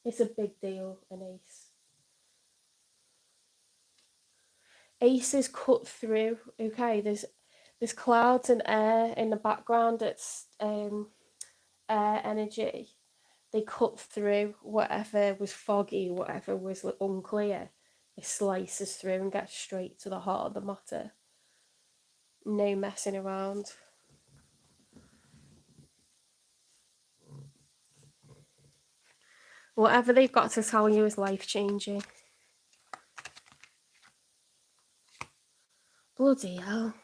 It's a big deal, an ace. Ace is cut through, okay? There's clouds and air in the background. It's air energy. They cut through whatever was foggy, whatever was unclear. It slices through and gets straight to the heart of the matter. No messing around. Whatever they've got to tell you is life-changing. Bloody hell.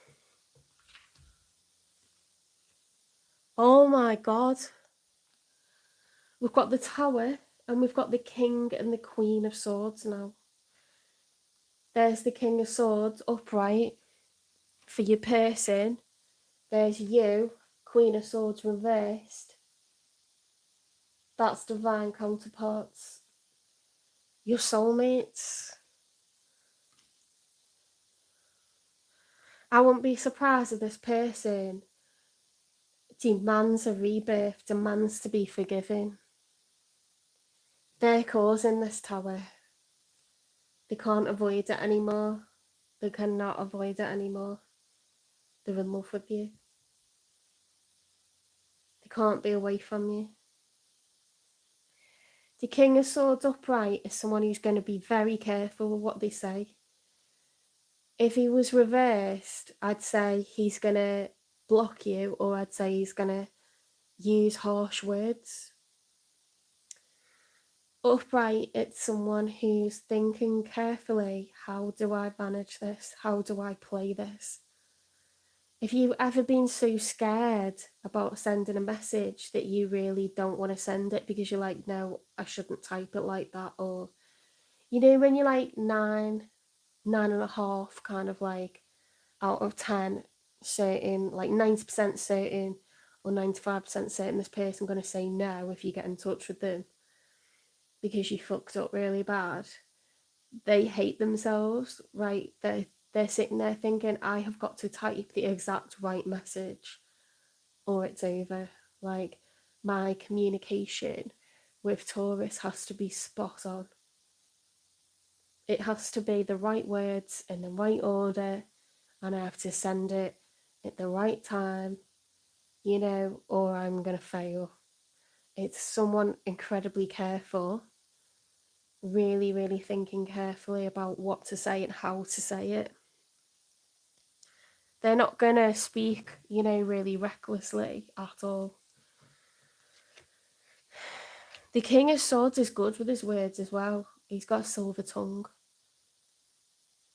Oh my god. We've got the Tower, and we've got the King and the Queen of Swords now. There's the King of Swords upright for your person. There's you, Queen of Swords reversed. That's divine counterparts. Your soulmates. I wouldn't be surprised if this person demands a rebirth, demands to be forgiven. They're causing this Tower. They can't avoid it anymore. They cannot avoid it anymore. They're in love with you. They can't be away from you. The King of Swords upright is someone who's going to be very careful with what they say. If he was reversed, I'd say he's going to block you, or I'd say he's going to use harsh words. Upright, it's someone who's thinking carefully, how do I manage this? How do I play this? If you've ever been so scared about sending a message that you really don't want to send it because you're like, no, I shouldn't type it like that, or, you know, when you're like 9.5, kind of like out of 10 certain, like 90% certain or 95% certain this person going to say no if you get in touch with them because you fucked up really bad. They hate themselves, right? They're sitting there thinking, I have got to type the exact right message or it's over. Like, my communication with Taurus has to be spot on. It has to be the right words in the right order, and I have to send it at the right time, you know, or I'm going to fail. It's someone incredibly careful, really, really thinking carefully about what to say and how to say it. They're not going to speak, you know, really recklessly at all. The King of Swords is good with his words as well. He's got a silver tongue.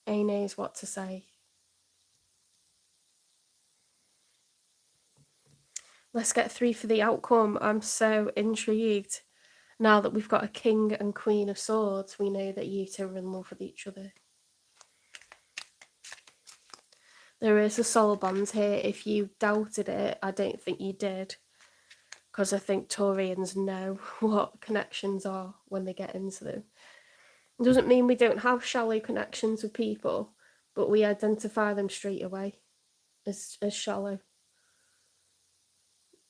He knows what to say. Let's get through for the outcome. I'm so intrigued. Now that we've got a King and Queen of Swords, we know that you two are in love with each other. There is a soul bond here. If you doubted it, I don't think you did. Because I think Taurians know what connections are when they get into them. It doesn't mean we don't have shallow connections with people, but we identify them straight away as shallow.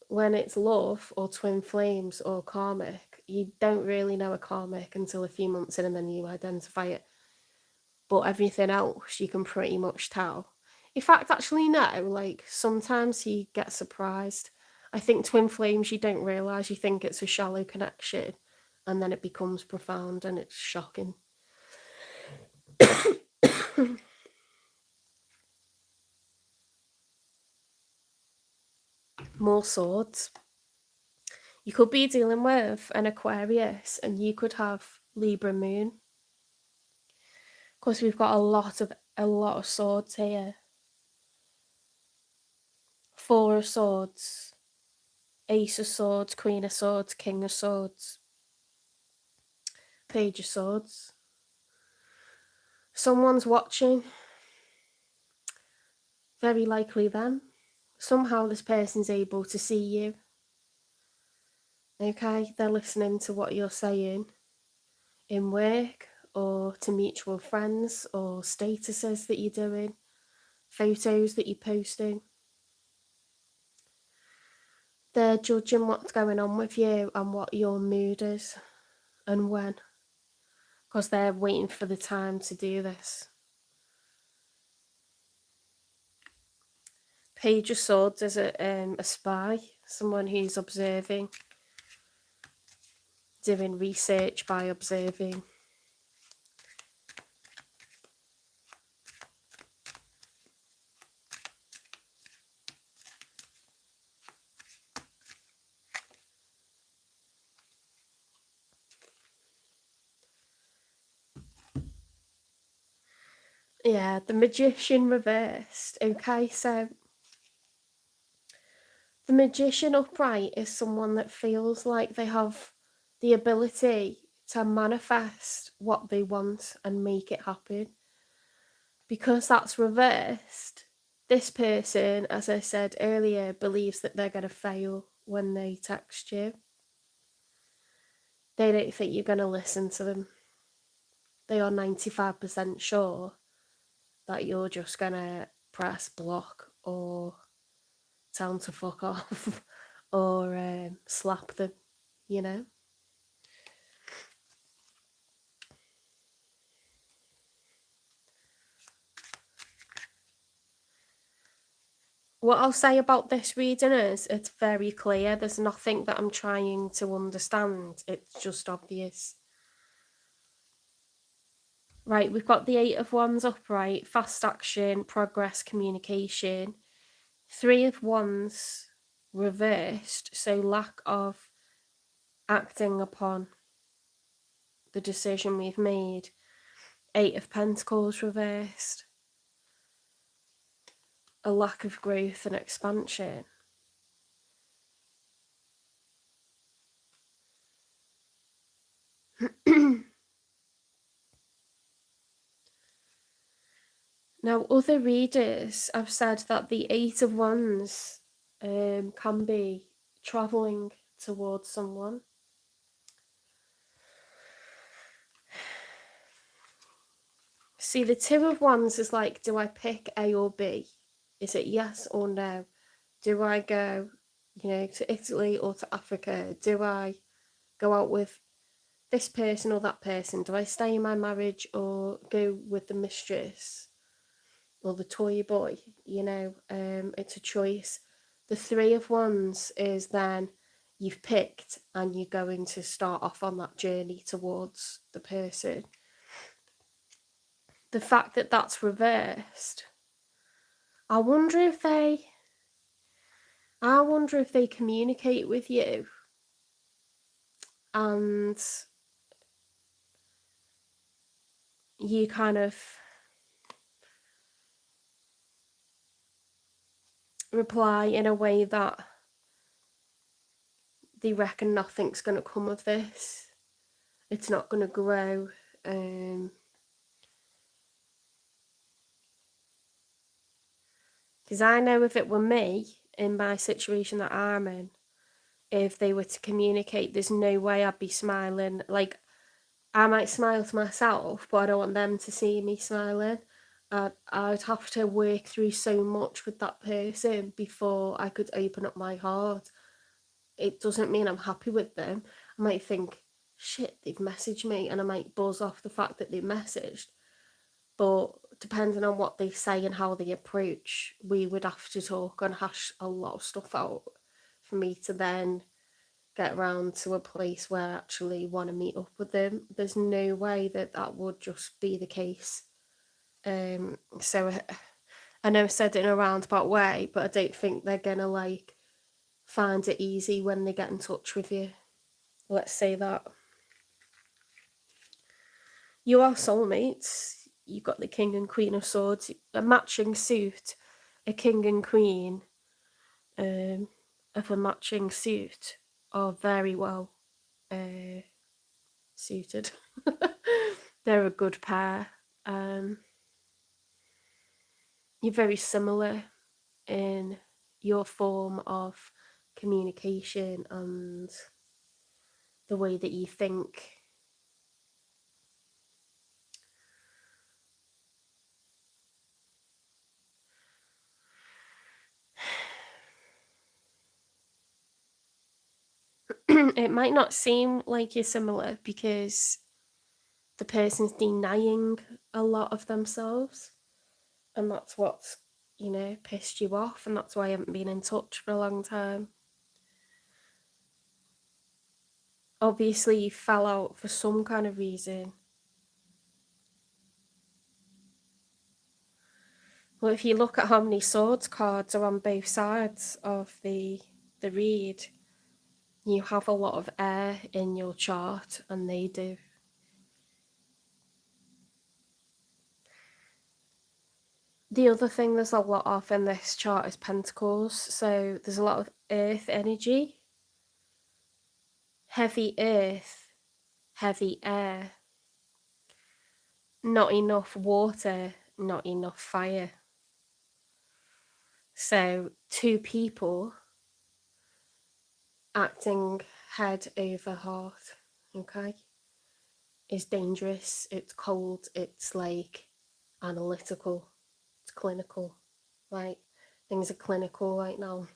When it's love or twin flames or karmic, you don't really know a karmic until a few months in and then you identify it. But everything else you can pretty much tell. In fact, actually no, like sometimes you get surprised. I think twin flames you don't realise, you think it's a shallow connection and then it becomes profound and it's shocking. More swords. You could be dealing with an Aquarius and you could have Libra moon. Of course, we've got a lot of swords here. Four of Swords, Ace of Swords, Queen of Swords, King of Swords, Page of Swords. Someone's watching. Very likely them. Somehow this person's able to see you. Okay, they're listening to what you're saying in work or to mutual friends or statuses that you're doing, photos that you're posting. They're judging what's going on with you and what your mood is and when, because they're waiting for the time to do this. Page of Swords is a spy, someone who's observing, doing research by observing. Yeah, the Magician reversed. Okay, so the Magician upright is someone that feels like they have the ability to manifest what they want and make it happen. Because that's reversed, this person, as I said earlier, believes that they're going to fail when they text you. They don't think you're going to listen to them. They are 95% sure that you're just going to press block or tell them to fuck off or slap them, you know? What I'll say about this reading is it's very clear. There's nothing that I'm trying to understand. It's just obvious. Right, we've got the 8 of Wands upright, fast action, progress, communication. 3 of Wands reversed, so lack of acting upon the decision we've made. 8 of Pentacles reversed, a lack of growth and expansion. Now, other readers have said that the 8 of Wands can be travelling towards someone. See, the 2 of Wands is like, do I pick A or B? Is it yes or no? Do I go, to Italy or to Africa? Do I go out with this person or that person? Do I stay in my marriage or go with the mistress or the toy boy? It's a choice. The 3 of Wands is then you've picked and you're going to start off on that journey towards the person. The fact that that's reversed, I wonder if they communicate with you and you kind of reply in a way that they reckon nothing's going to come of this. It's not going to grow. Because I know if it were me, in my situation that I'm in, if they were to communicate, there's no way I'd be smiling. Like, I might smile to myself, but I don't want them to see me smiling. I'd have to work through so much with that person before I could open up my heart. It doesn't mean I'm happy with them. I might think, shit, they've messaged me, and I might buzz off the fact that they messaged. But depending on what they say and how they approach, we would have to talk and hash a lot of stuff out for me to then get around to a place where I actually want to meet up with them. There's no way that would just be the case. So I know I said it in a roundabout way, but I don't think they're gonna find it easy when they get in touch with you. Let's say that. You are soulmates. You've got the King and Queen of Swords, a matching suit, a King and Queen of a matching suit are very well suited. They're a good pair. You're very similar in your form of communication and the way that you think. It might not seem like you're similar because the person's denying a lot of themselves, and that's what's pissed you off, and that's why I haven't been in touch for a long time. Obviously you fell out for some kind of reason. Well, if you look at how many swords cards are on both sides of the read, you have a lot of air in your chart, and they do. The other thing there's a lot of in this chart is pentacles, so there's a lot of earth energy. Heavy earth, heavy air. Not enough water, not enough fire. So 2 people acting head over heart, okay, is dangerous. It's cold, it's analytical, it's clinical, right? Things are clinical right now.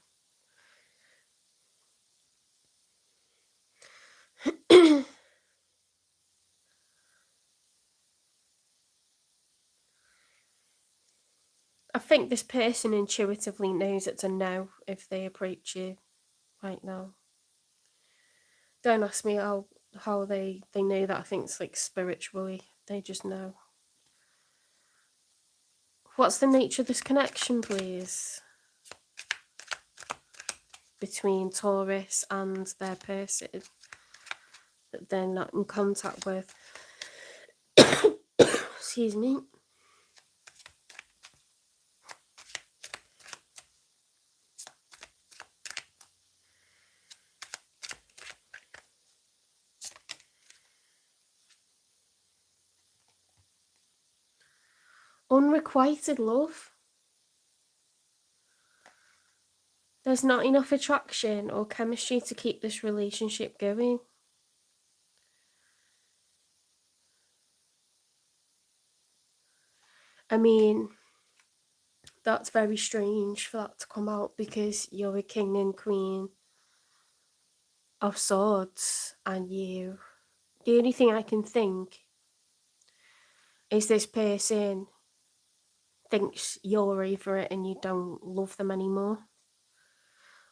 I think this person intuitively knows it's a no if they approach you right now. Don't ask me how they know that. I think it's like spiritually. They just know. What's the nature of this connection, please? Between Taurus and their person that they're not in contact with. Excuse me. Unrequited love. There's not enough attraction or chemistry to keep this relationship going. I mean, that's very strange for that to come out because you're a king and queen of swords and you... The only thing I can think is this person thinks you're over it and you don't love them anymore.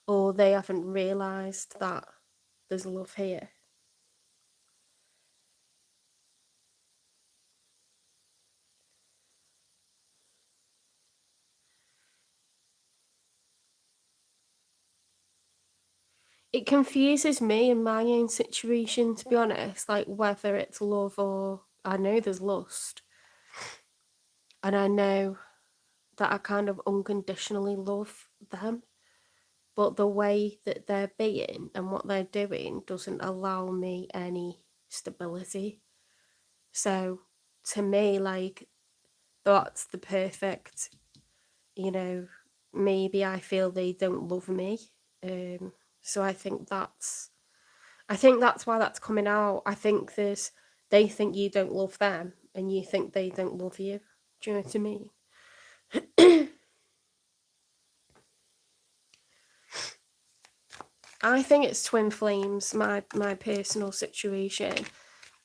Or they haven't realised that there's love here. It confuses me in my own situation, to be honest, like whether it's love or... I know there's lust. And I know that I kind of unconditionally love them. But the way that they're being and what they're doing doesn't allow me any stability. So to me, like, that's the perfect, you know, maybe I feel they don't love me. So I think that's why that's coming out. I think they think you don't love them and you think they don't love you. Do you know what I mean? I think it's twin flames, my personal situation.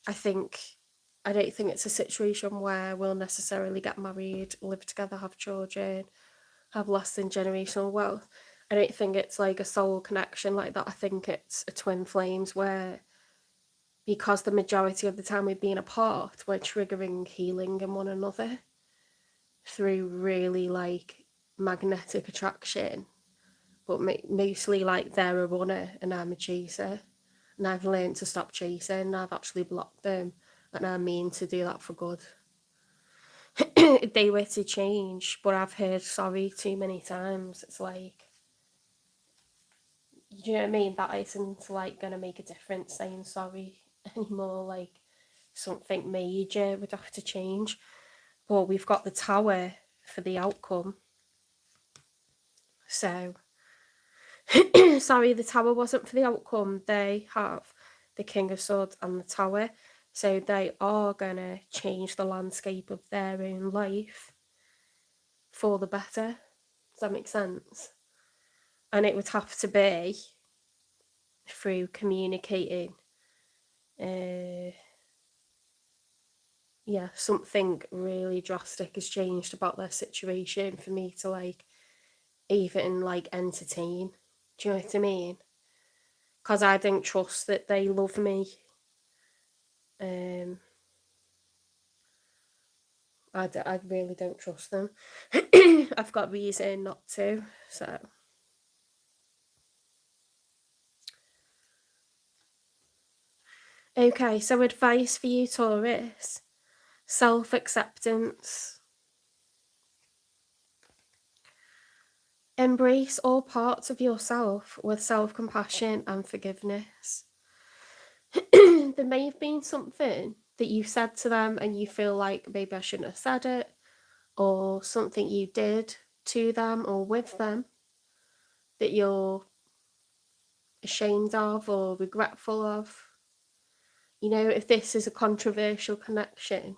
I don't think it's a situation where we'll necessarily get married, live together, have children, have lasting generational wealth. I don't think it's like a soul connection like that. I think it's a twin flames where, because the majority of the time we've been apart, we're triggering healing in one another through really like magnetic attraction. But mostly like they're a runner and I'm a chaser. And I've learned to stop chasing. I've actually blocked them. And I mean to do that for good. If they were to change, but I've heard sorry too many times. It's like, you know what I mean? That isn't like going to make a difference saying sorry anymore. Like something major would have to change. But we've got the Tower for the outcome. So, sorry, the Tower wasn't for the outcome. They have the King of Swords and the Tower. So they are going to change the landscape of their own life for the better. Does that make sense? And it would have to be through communicating. Yeah, something really drastic has changed about their situation for me to like even like entertain. Do you know what I mean? Because I don't trust that they love me. I really don't trust them. I've got reason not to, so. Okay, so advice for you, Taurus. Self-acceptance. Embrace all parts of yourself with self-compassion and forgiveness. There may have been something that you said to them and you feel like maybe I shouldn't have said it, or something you did to them or with them that you're ashamed of or regretful of. You know, if this is a controversial connection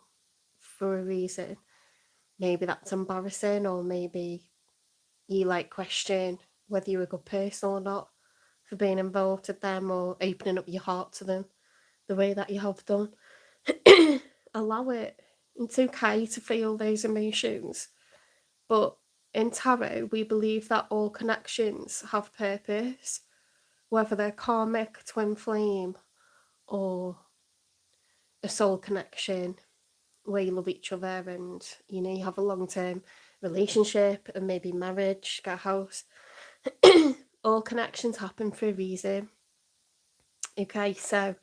for a reason, maybe that's embarrassing, or maybe you like question whether you're a good person or not for being involved with them or opening up your heart to them the way that you have done. Allow it. It's okay to feel those emotions, but in tarot, we believe that all connections have purpose, whether they're karmic, twin flame, or a soul connection where you love each other and, you know, you have a long-term relationship and maybe marriage, get a house. All connections happen for a reason. Okay, so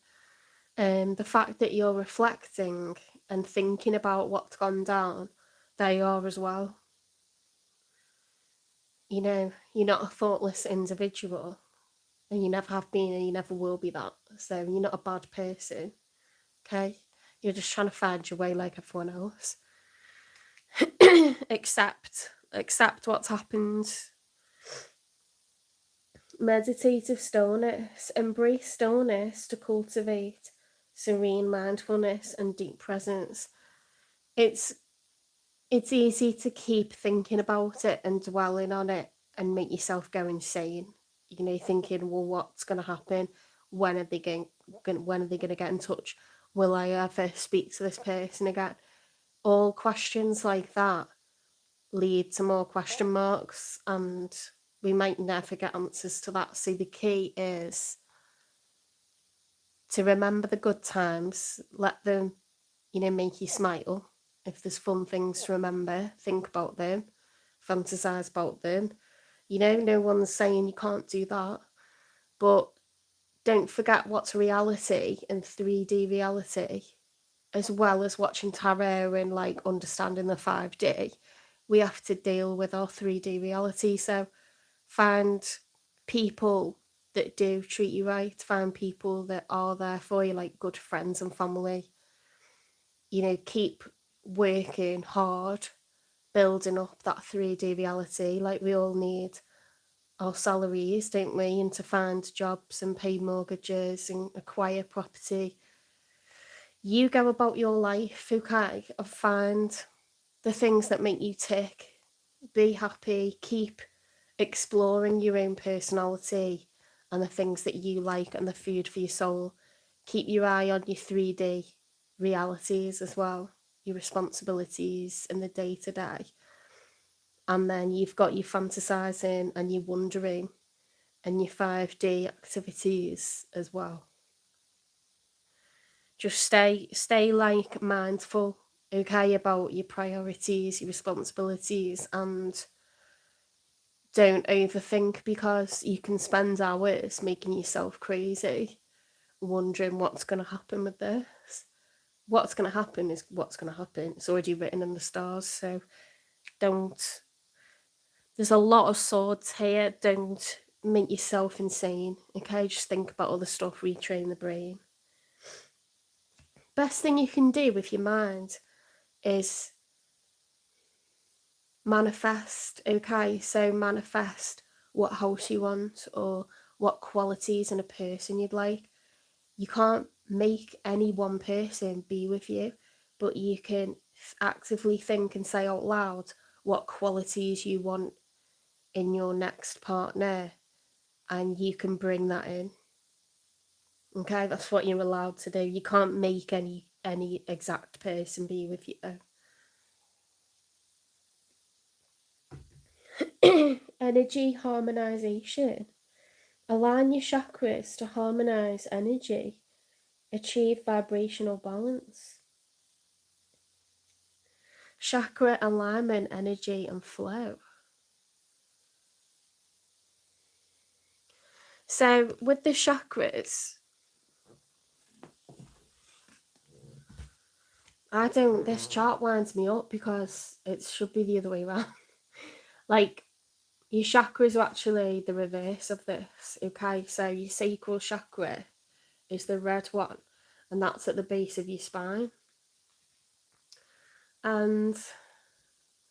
the fact that you're reflecting and thinking about what's gone down, they are as well. You know, you're not a thoughtless individual, and you never have been and you never will be that. So you're not a bad person, okay? You're just trying to find your way like everyone else. accept what's happened. Meditative stillness. Embrace stillness to cultivate serene mindfulness and deep presence. It's easy to keep thinking about it and dwelling on it and make yourself go insane. You know, thinking, well, what's going to happen? When are they going to get in touch? Will I ever speak to this person again? All questions like that lead to more question marks, and we might never get answers to that. So the key is to remember the good times, let them, you know, make you smile. If there's fun things to remember, think about them, fantasize about them. You know, no one's saying you can't do that, but don't forget what's reality and 3D reality, as well as watching tarot and like understanding the 5D. We have to deal with our 3D reality. So find people that do treat you right, find people that are there for you, like good friends and family. You know, keep working hard, building up that 3D reality. Like, we all need our salaries, don't we? And to find jobs and pay mortgages and acquire property. You go about your life, okay, and find the things that make you tick. Be happy, keep exploring your own personality and the things that you like and the food for your soul. Keep your eye on your 3D realities as well, your responsibilities in the day-to-day. And then you've got your fantasizing and your wondering and your 5D activities as well. Just stay like mindful, okay, about your priorities, your responsibilities, and don't overthink, because you can spend hours making yourself crazy, wondering what's going to happen with this. What's going to happen is what's going to happen. It's already written in the stars, so don't. There's a lot of swords here. Don't make yourself insane, okay? Just think about all the stuff, retrain the brain. Best thing you can do with your mind is manifest, okay? So manifest what house you want or what qualities in a person you'd like. You can't make any one person be with you, but you can actively think and say out loud what qualities you want in your next partner, and you can bring that in. Okay, that's what you're allowed to do. You can't make any exact person be with you. Energy harmonization. Align your chakras to harmonize energy. Achieve vibrational balance. Chakra alignment, energy and flow. So with the chakras, this chart winds me up because it should be the other way around. Like, your chakras are actually the reverse of this, okay? So your sacral chakra is the red one, and that's at the base of your spine. And,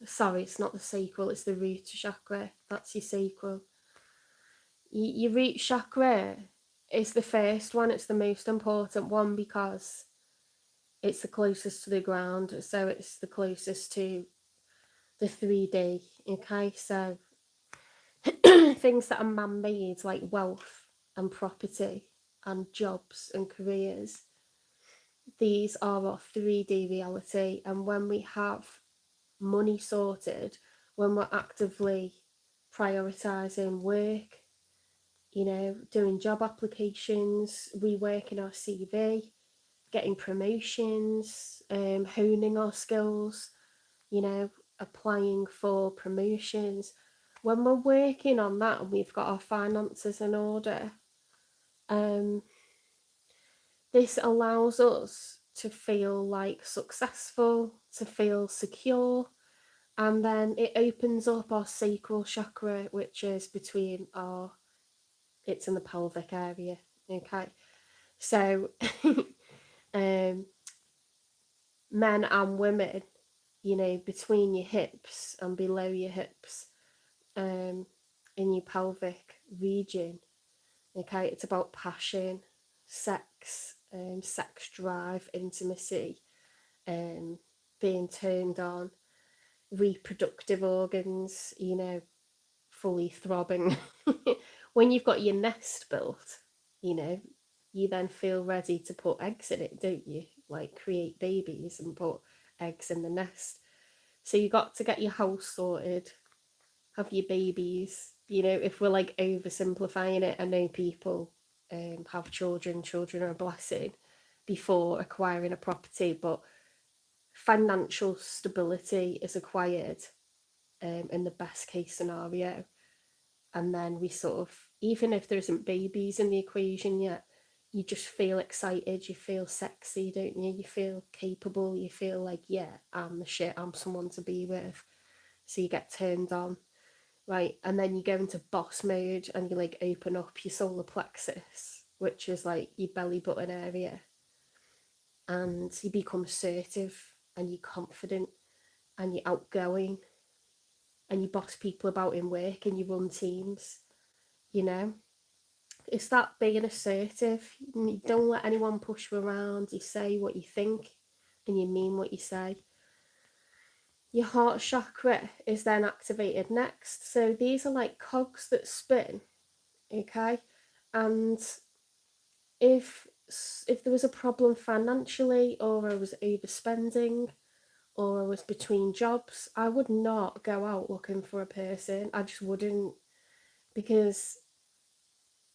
sorry, it's not the sacral, it's the root chakra. That's your sacral. Your root chakra is the first one. It's the most important one because it's the closest to the ground, so it's the closest to the 3D, okay? So things that are man-made, like wealth and property and jobs and careers, these are our 3D reality. And when we have money sorted, when we're actively prioritising work, you know, doing job applications, reworking our CV, getting promotions, honing our skills, you know, applying for promotions. When we're working on that and we've got our finances in order, this allows us to feel like successful, to feel secure, and then it opens up our sacral chakra, which is between our, it's in the pelvic area, okay? So, men and women, you know, between your hips and below your hips, in your pelvic region, okay, it's about passion, sex, sex drive, intimacy, being turned on, reproductive organs, you know, fully throbbing. When you've got your nest built, you know, you then feel ready to put eggs in it, don't you? Like create babies and put eggs in the nest. So you got to get your house sorted, have your babies. You know, if we're like oversimplifying it, I know people have children. Children are a blessing before acquiring a property, but financial stability is acquired in the best case scenario. And then we sort of, even if there isn't babies in the equation yet, you just feel excited, you feel sexy, don't you? You feel capable, you feel like, yeah, I'm the shit, I'm someone to be with. So you get turned on, right? And then you go into boss mode and you like open up your solar plexus, which is like your belly button area. And you become assertive and you're confident and you're outgoing and you boss people about in work and you run teams, you know? It's that being assertive. You don't let anyone push you around. You say what you think and you mean what you say. Your heart chakra is then activated next. So these are like cogs that spin, okay? And if there was a problem financially, or I was overspending, or I was between jobs, I would not go out looking for a person. I just wouldn't, because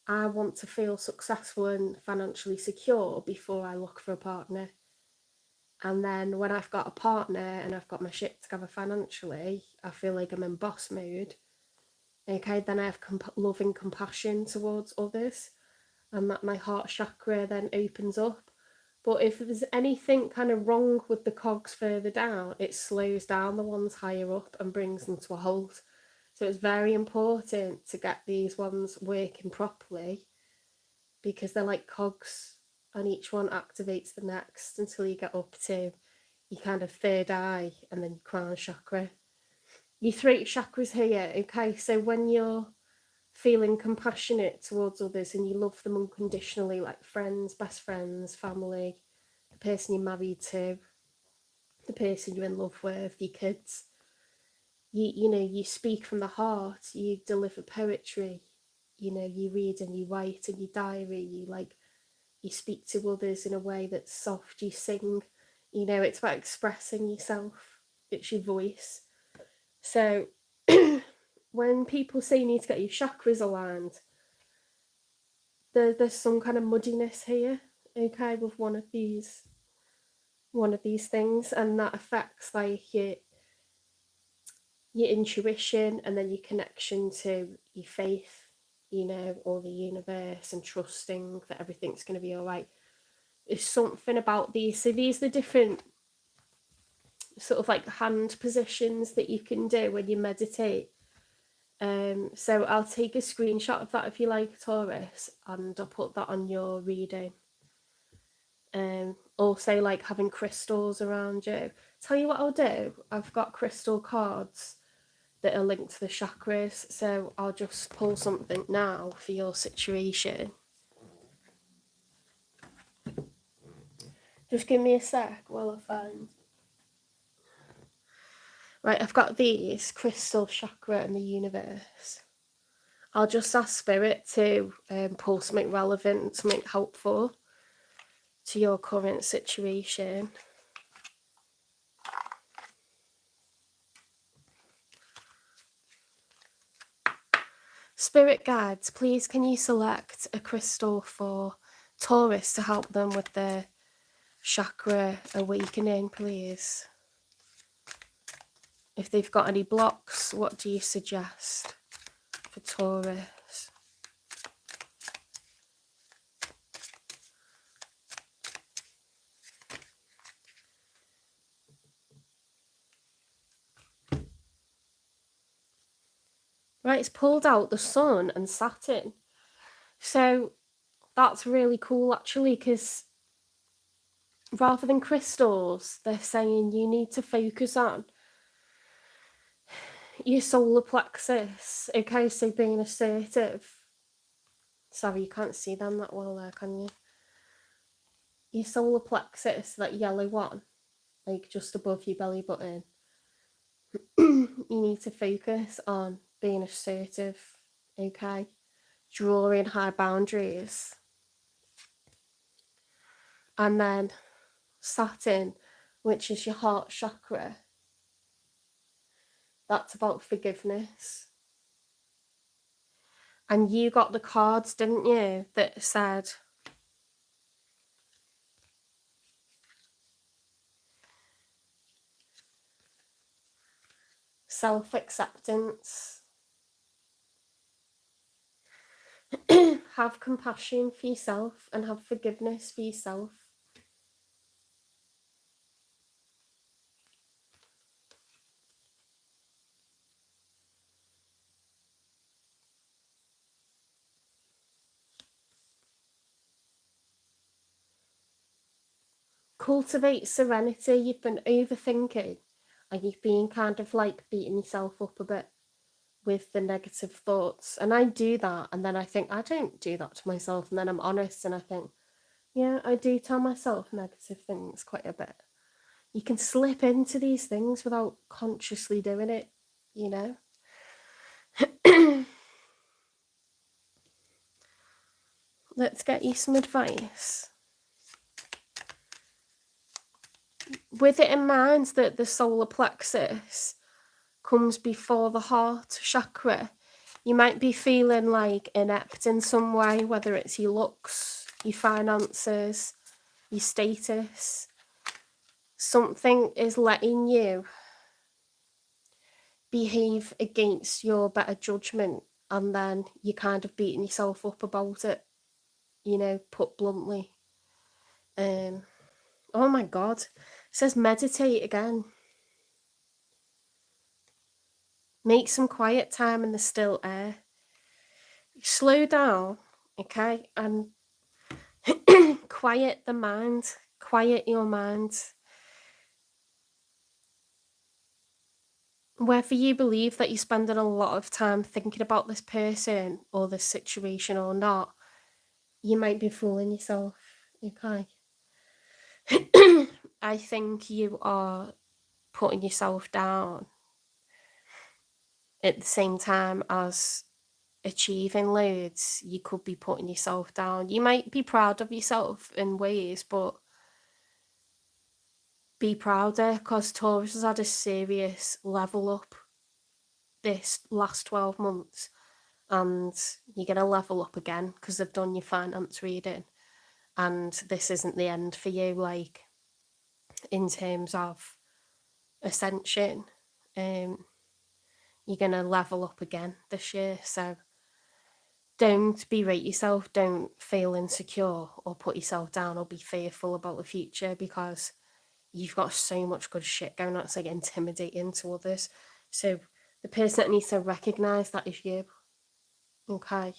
I want to feel successful and financially secure before I look for a partner. And then when I've got a partner and I've got my shit together financially, I feel like I'm in boss mode. Okay, then I have love and compassion towards others, and that my heart chakra then opens up. But if there's anything kind of wrong with the cogs further down, it slows down the ones higher up and brings them to a halt. So it's very important to get these ones working properly, because they're like cogs and each one activates the next until you get up to your kind of third eye and then your crown chakra. Your throat chakra's here, okay? So when you're feeling compassionate towards others and you love them unconditionally, like friends, best friends, family, the person you're married to, the person you're in love with, your kids, you know, you speak from the heart, you deliver poetry, you know, you read and you write in your diary, you speak to others in a way that's soft, you sing, you know, it's about expressing yourself, it's your voice. So when people say you need to get your chakras aligned, there's some kind of muddiness here, okay, with one of these things, and that affects like your intuition and then your connection to your faith, you know, or the universe, and trusting that everything's going to be all right. There's something about these. So these are the different sort of like hand positions that you can do when you meditate. So I'll take a screenshot of that if you like, Taurus, and I'll put that on your reading. Also like having crystals around you. Tell you what I'll do, I've got crystal cards that are linked to the chakras, so I'll just pull something now for your situation. Just give me a sec while I find. Right, I've got these crystal chakra and the universe. I'll just ask spirit to pull something relevant, something helpful to your current situation. Spirit guides, please can you select a crystal for Taurus to help them with their chakra awakening, please? If they've got any blocks, what do you suggest for Taurus? Right, it's pulled out the Sun and Saturn. So that's really cool, actually, because rather than crystals, they're saying you need to focus on your solar plexus. Okay, so being assertive. Sorry, you can't see them that well there, can you? Your solar plexus, that yellow one, like just above your belly button. You need to focus on being assertive, okay? Drawing high boundaries. And then Saturn, which is your heart chakra, that's about forgiveness. And you got the cards, didn't you, that said self-acceptance. Have compassion for yourself and have forgiveness for yourself. Cultivate serenity. You've been overthinking and you've been kind of like beating yourself up a bit with the negative thoughts. And I do that, and then I think I don't do that to myself, and then I'm honest and I think, yeah, I do tell myself negative things quite a bit. You can slip into these things without consciously doing it, you know. Let's get you some advice. With it in mind that the solar plexus comes before the heart chakra, you might be feeling like inept in some way, whether it's your looks, your finances, your status. Something is letting you behave against your better judgment, and then you're kind of beating yourself up about it, you know, put bluntly. Oh my God, it says meditate again. Make some quiet time in the still air. Slow down, okay, and quiet the mind. Quiet your mind. Whether you believe that you're spending a lot of time thinking about this person or this situation or not, you might be fooling yourself, okay? I think you are putting yourself down at the same time as achieving loads. You could be putting yourself down. You might be proud of yourself in ways, but be prouder, because Taurus has had a serious level up this last 12 months, and you're going to level up again because they've done your finance reading, and this isn't the end for you, like, in terms of ascension. You're going to level up again this year, so don't berate yourself, don't feel insecure or put yourself down or be fearful about the future, because you've got so much good shit going on. It's like intimidating to others. So the person that needs to recognise that is you. Okay.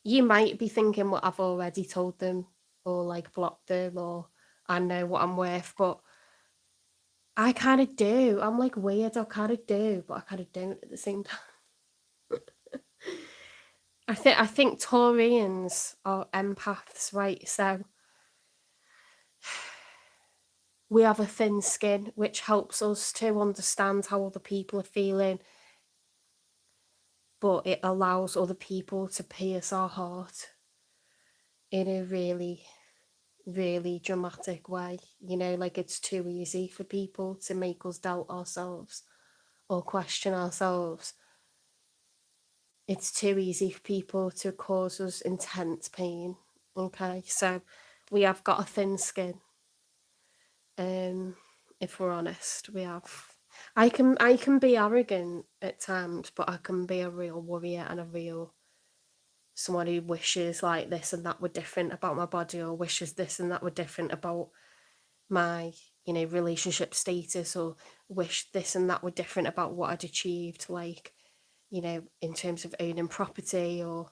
You might be thinking what I've already told them, or like blocked them, or I know what I'm worth, but I kind of do. I'm like weird. I kind of do, but I kind of don't at the same time. I think Taurians are empaths, right? So we have a thin skin, which helps us to understand how other people are feeling, but it allows other people to pierce our heart in a really, really dramatic way. You know, like it's too easy for people to make us doubt ourselves or question ourselves. it's too easy for people to cause us intense pain. Okay, so we have got a thin skin. If we're honest, we have. I can be arrogant at times, but I can be a real warrior and a real someone who wishes like this and that were different about my body, or wishes this and that were different about my, relationship status, or wish this and that were different about what I'd achieved, like, in terms of owning property, or,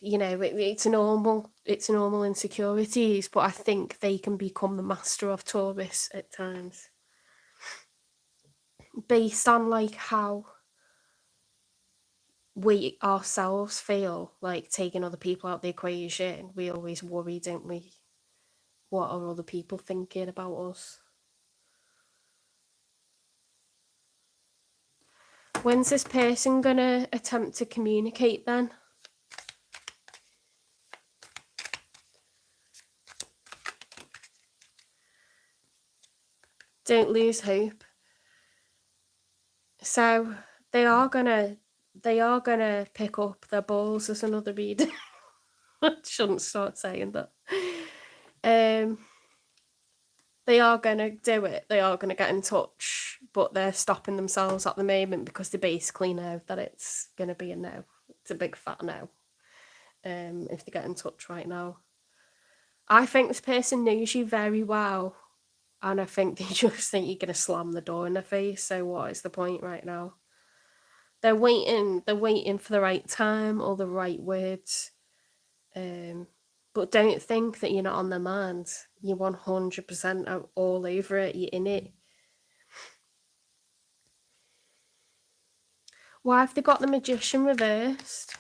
it's normal insecurities, but I think they can become the master of Taurus at times. Based on like how we ourselves feel, like taking other people out the equation, we always worry, don't we? What are other people thinking about us? When's this person gonna attempt to communicate then? Don't lose hope. So they are gonna pick up their balls as another reader. I shouldn't start saying that. They are gonna do it. They are gonna get in touch, but they're stopping themselves at the moment because they basically know that it's gonna be a no. It's a big fat no. If they get in touch right now, I think this person knows you very well, and I think they just think you're gonna slam the door in their face. So what is the point right now? They're waiting for the right time or the right words. But don't think that you're not on their mind. You're 100% all over it. You're in it. Why have they got the Magician reversed?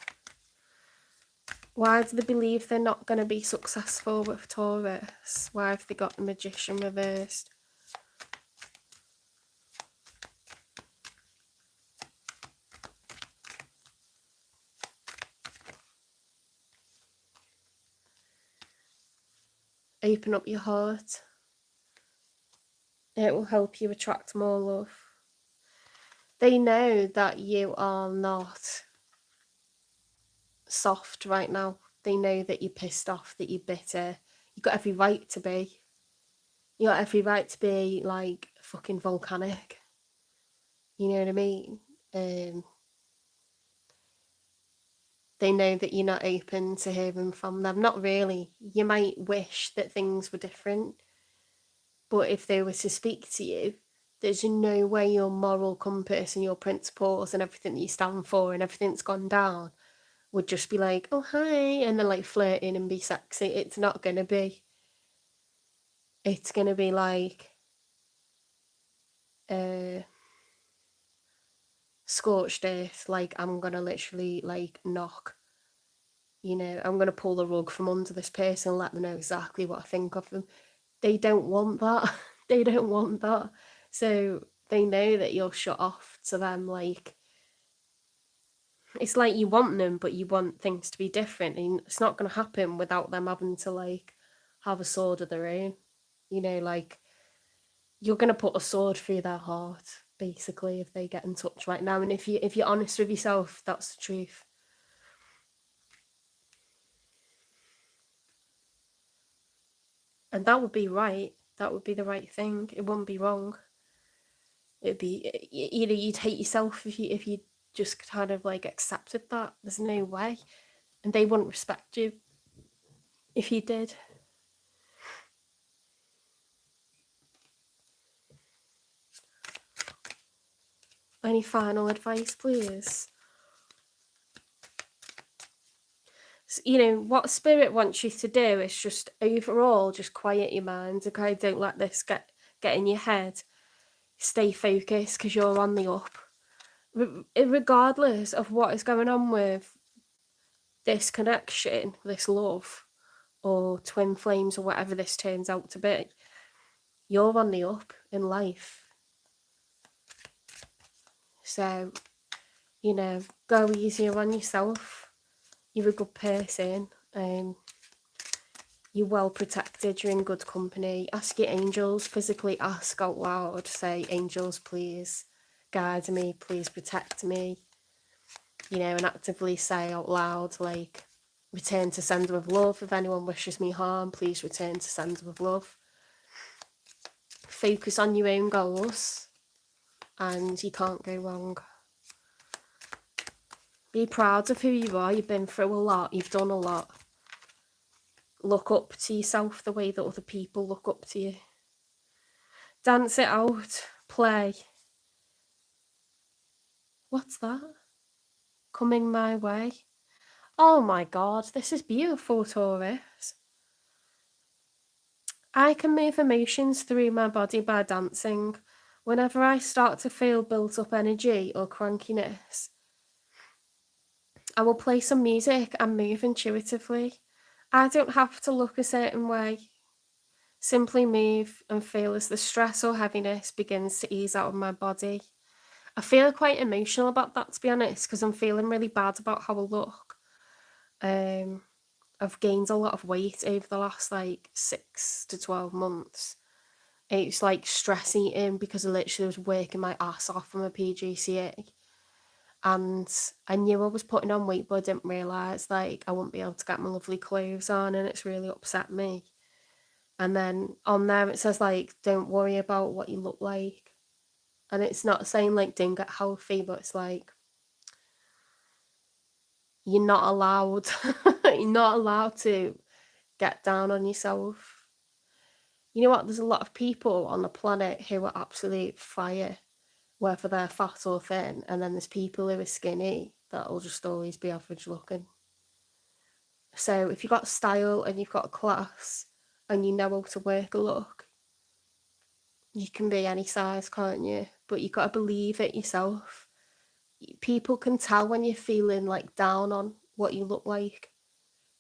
Why do they believe they're not going to be successful with Taurus? Why have they got the Magician reversed? Open up your heart. It will help you attract more love. They know that you are not soft right now. They know that you're pissed off, that you're bitter. You've got every right to be. You got every right to be like fucking volcanic. You know what I mean? They know that you're not open to hearing from them. Not really. You might wish that things were different, but if they were to speak to you, there's no way your moral compass and your principles and everything that you stand for and everything that's gone down would just be like, oh, hi, and then like flirting and be sexy. It's not going to be. It's going to be like scorched earth. Like, I'm going to literally like knock. I'm going to pull the rug from under this person and let them know exactly what I think of them. They don't want that. They don't want that. So they know that you'll shut off to them. Like, it's like you want them, but you want things to be different. And it's not going to happen without them having to, like, have a sword of their own. Like, you're going to put a sword through their heart, basically, if they get in touch right now. And if you're honest with yourself, that's the truth. And that would be right. That would be the right thing. It wouldn't be wrong. It'd be, you'd hate yourself if you just kind of like accepted that. There's no way. And they wouldn't respect you if you did. Any final advice, please? So, what Spirit wants you to do is just overall just quiet your mind, okay? Don't let this get in your head. Stay focused because you're on the up. Regardless of what is going on with this connection, this love, or twin flames, or whatever this turns out to be, you're on the up in life. So, go easier on yourself. You're a good person. You're well protected. You're in good company. Ask your angels. Physically ask out loud. Say, angels, please guide me. Please protect me. you know, and actively say out loud, like, return to sender with love. If anyone wishes me harm, please return to sender with love. Focus on your own goals and you can't go wrong. Be proud of who you are. You've been through a lot. You've done a lot. Look up to yourself the way that other people look up to you. Dance it out. Play. What's that? Coming my way. Oh my God, this is beautiful, Taurus. I can move emotions through my body by dancing. Whenever I start to feel built up energy or crankiness, I will play some music and move intuitively. I don't have to look a certain way. Simply move and feel as the stress or heaviness begins to ease out of my body. I feel quite emotional about that, to be honest, because I'm feeling really bad about how I look. I've gained a lot of weight over the last like 6 to 12 months. It's like stress eating because I literally was working my ass off from a PGCE. And I knew I was putting on weight, but I didn't realise like I wouldn't be able to get my lovely clothes on, and it's really upset me. And then on there it says like, don't worry about what you look like. And it's not saying like don't get healthy, but it's like you're not allowed you're not allowed to get down on yourself. You know what, there's a lot of people on the planet who are absolute fire, whether they're fat or thin, and then there's people who are skinny that'll just always be average looking. So if you've got style and you've got class and you know how to work a look, you can be any size, can't you? But you've got to believe it yourself. People can tell when you're feeling like down on what you look like.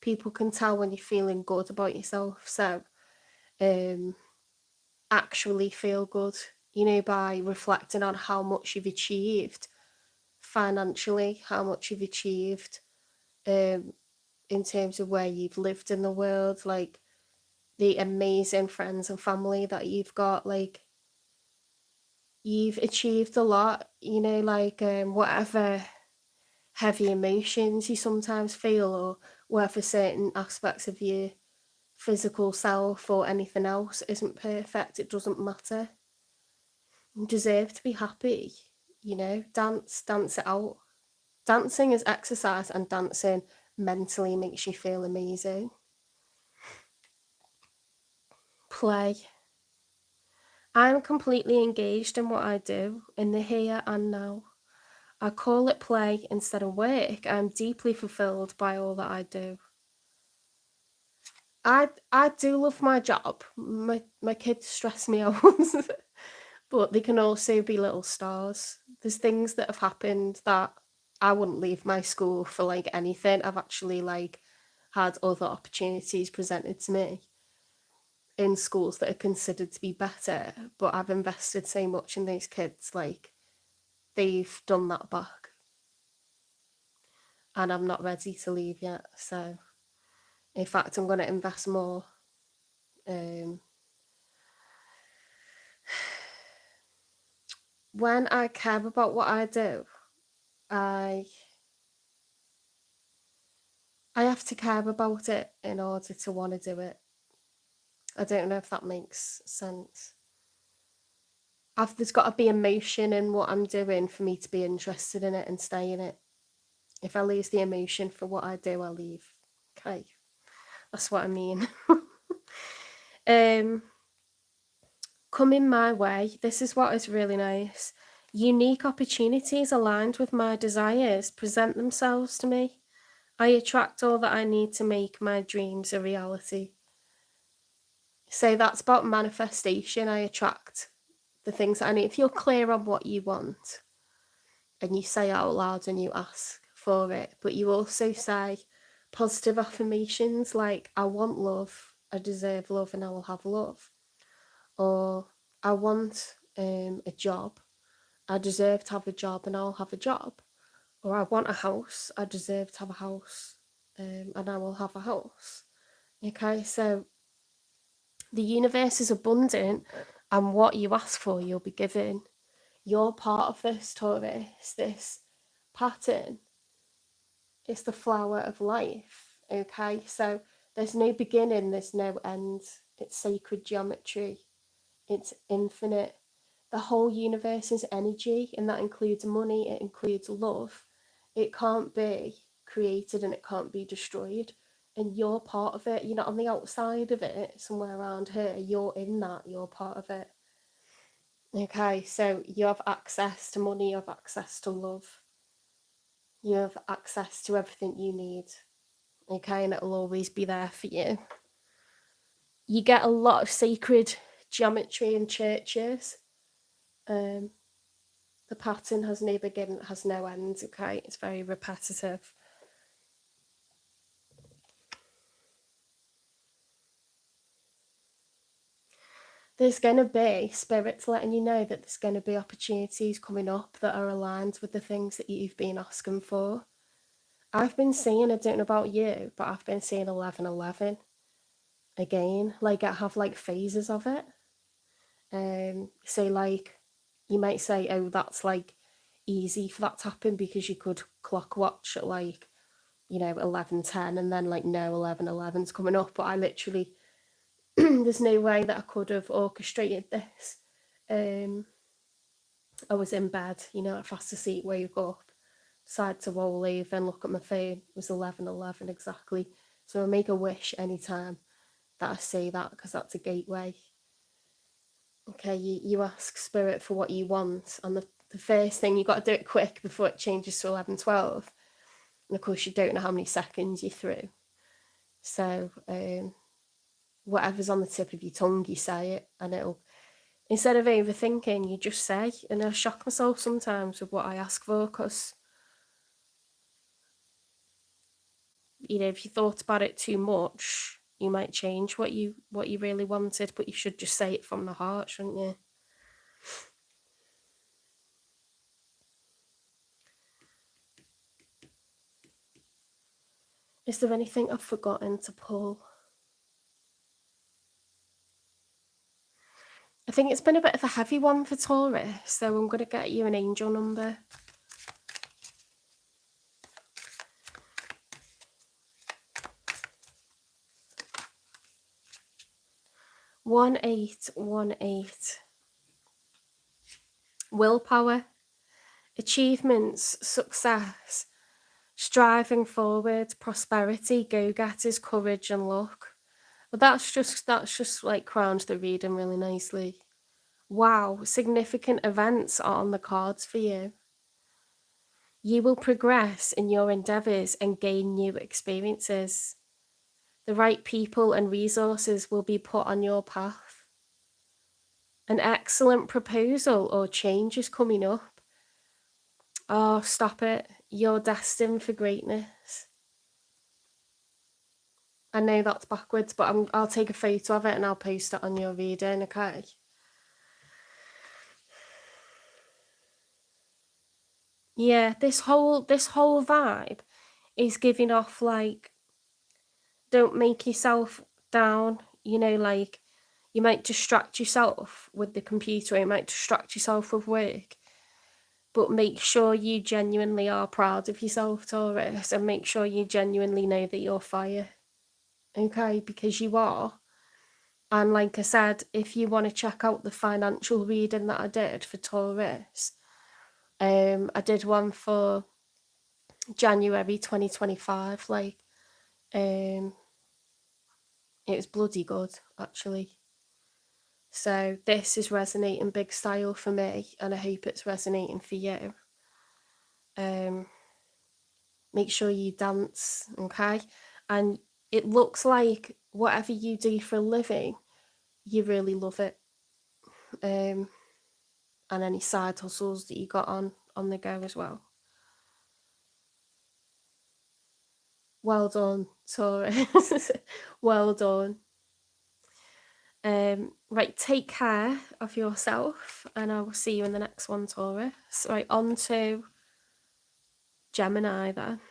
People can tell when you're feeling good about yourself. So actually feel good, you know, by reflecting on how much you've achieved financially, how much you've achieved in terms of where you've lived in the world, like the amazing friends and family that you've got. Like, you've achieved a lot, you know, like whatever heavy emotions you sometimes feel, or whether certain aspects of your physical self or anything else isn't perfect, it doesn't matter. You deserve to be happy, you know. Dance it out. Dancing is exercise, and dancing mentally makes you feel amazing. Play. I'm completely engaged in what I do, in the here and now. I call it play instead of work. I'm deeply fulfilled by all that I do. I do love my job. My kids stress me out, but they can also be little stars. There's things that have happened that I wouldn't leave my school for like anything. I've actually like had other opportunities presented to me in schools that are considered to be better, but I've invested so much in those kids, like they've done that back. And I'm not ready to leave yet. So in fact, I'm going to invest more. When I care about what I do, I have to care about it in order to want to do it. I don't know if that makes sense. There's got to be emotion in what I'm doing for me to be interested in it and stay in it. If I lose the emotion for what I do, I'll leave. Okay, that's what I mean. Coming my way, this is what is really nice. Unique opportunities aligned with my desires present themselves to me. I attract all that I need to make my dreams a reality. So that's about manifestation. I attract the things that I need. If you're clear on what you want and you say out loud and you ask for it, but you also say positive affirmations like, I want love, I deserve love, and I will have love. Or I want a job, I deserve to have a job and I'll have a job. Or I want a house, I deserve to have a house and I will have a house. Okay, so the universe is abundant, and what you ask for, you'll be given. You're part of this, Taurus, this pattern. It's the flower of life, okay? So there's no beginning, there's no end. It's sacred geometry. It's infinite. The whole universe is energy, and that includes money, it includes love. It can't be created and it can't be destroyed. And you're part of it. You're not on the outside of it, somewhere around here. You're in that, you're part of it. Okay, so you have access to money, you have access to love, you have access to everything you need. Okay, and it'll always be there for you. You get a lot of sacred geometry in churches. The pattern has no beginning, it has no end. Okay, it's very repetitive. There's going to be spirits letting you know that there's going to be opportunities coming up that are aligned with the things that you've been asking for. I've been seeing, I don't know about you, but I've been seeing 1111 again. Like, I have like phases of it. So like, you might say, oh, that's like easy for that to happen because you could clock watch at like, you know, 11:10 and then like, no, 11:11's coming up. But I literally, there's no way that I could have orchestrated this. I was in bed, you know, fast asleep, wake up, decide to roll over and look at my phone. It was 11:11 exactly. So I make a wish anytime that I say that, because that's a gateway. Okay, you ask spirit for what you want, and the first thing, you got to do it quick before it changes to 11:12. And of course, you don't know how many seconds you're through. So whatever's on the tip of your tongue, you say it, and it'll, instead of overthinking, you just say. And I shock myself sometimes with what I ask for, because, you know, if you thought about it too much, you might change what you really wanted, but you should just say it from the heart, shouldn't you? Is there anything I've forgotten to pull? I think it's been a bit of a heavy one for Taurus, so I'm going to get you an angel number. 1818. Willpower, achievements, success, striving forward, prosperity, go-getters, courage and luck. But that's just like crowns the reading really nicely. Wow, significant events are on the cards for you. You will progress in your endeavours and gain new experiences. The right people and resources will be put on your path. An excellent proposal or change is coming up. Oh, stop it. You're destined for greatness. I know that's backwards, but I'll take a photo of it and I'll post it on your reading, okay? Yeah, this whole vibe is giving off like, don't make yourself down, you know, like you might distract yourself with the computer, you might distract yourself with work, but make sure you genuinely are proud of yourself, Taurus, and make sure you genuinely know that you're fire, okay? Because you are. And like I said, if you want to check out the financial reading that I did for Taurus, I did one for January 2025, like, it was bloody good, actually. So this is resonating big style for me, and I hope it's resonating for you. Make sure you dance, okay? And it looks like whatever you do for a living, you really love it. And any side hustles that you got on the go as well. Well done, Taurus. Well done. Right, take care of yourself, and I will see you in the next one, Taurus. Right, on to Gemini then.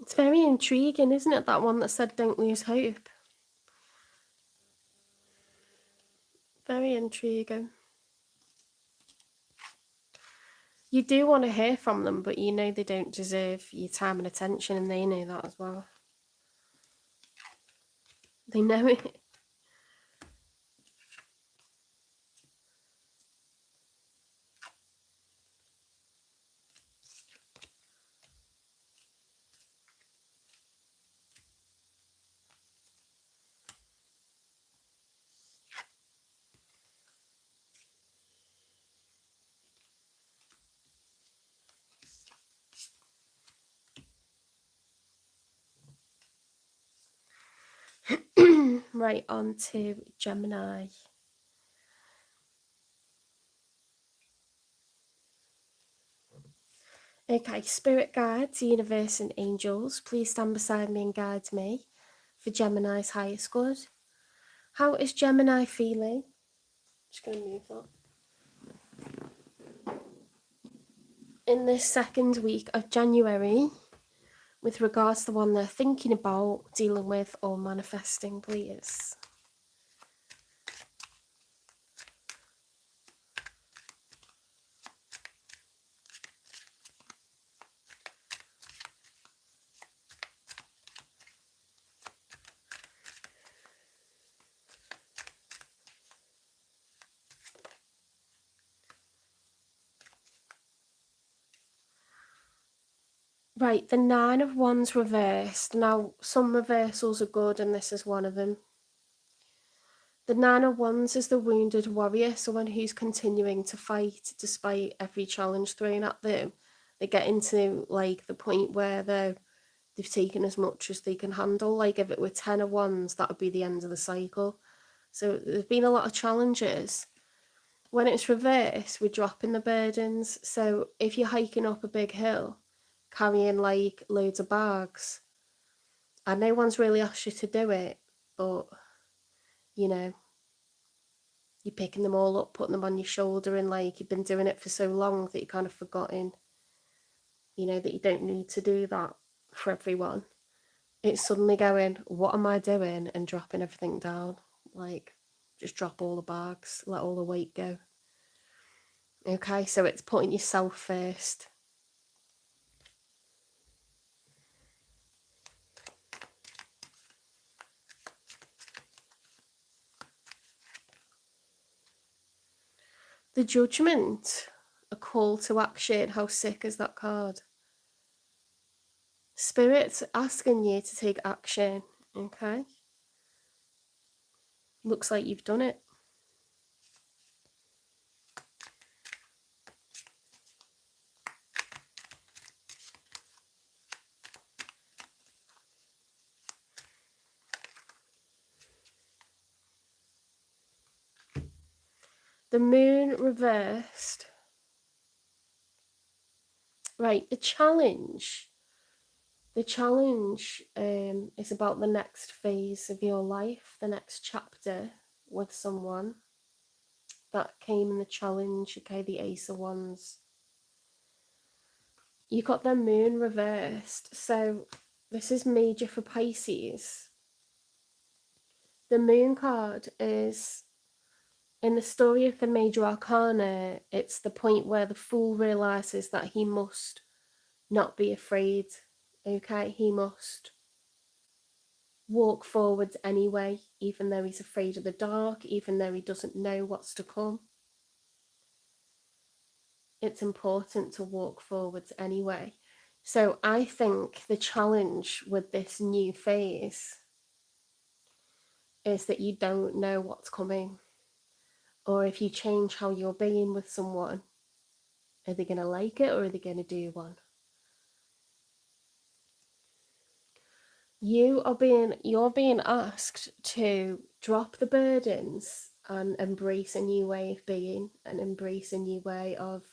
It's very intriguing, isn't it? That one that said don't lose hope. Very intriguing. You do want to hear from them, but you know they don't deserve your time and attention, and they know that as well. They know it. Right, on to Gemini. Okay, spirit guides, universe and angels, please stand beside me and guide me for Gemini's highest good. How is Gemini feeling? Just going to move that. In this second week of January, with regards to the one they're thinking about, dealing with or manifesting, please. Right, the Nine of Wands reversed. Now, some reversals are good, and this is one of them. The Nine of Wands is the wounded warrior, someone who's continuing to fight despite every challenge thrown at them. They get into, like, the point where they've taken as much as they can handle. Like, if it were 10 of Wands, that would be the end of the cycle. So there's been a lot of challenges. When it's reversed, we're dropping the burdens. So if you're hiking up a big hill, carrying like loads of bags, and no one's really asked you to do it, but you know, you're picking them all up, putting them on your shoulder, and like you've been doing it for so long that you're kind of forgotten, you know, that you don't need to do that for everyone. It's suddenly going, what am I doing? And dropping everything down. Like, just drop all the bags, let all the weight go. Okay, so it's putting yourself first. The Judgment, a call to action. How sick is that card? Spirit's asking you to take action, okay? Looks like you've done it. The Moon reversed. Right, the challenge. The challenge is about the next phase of your life, the next chapter with someone. That came in the challenge, okay, the Ace of Wands. You got the Moon reversed, so this is major for Pisces. The Moon card is, in the story of the Major Arcana, it's the point where the Fool realises that he must not be afraid, okay? He must walk forwards anyway, even though he's afraid of the dark, even though he doesn't know what's to come. It's important to walk forwards anyway. So I think the challenge with this new phase is that you don't know what's coming. Or if you change how you're being with someone, are they going to like it or are they going to do one? You're being asked to drop the burdens and embrace a new way of being, and embrace a new way of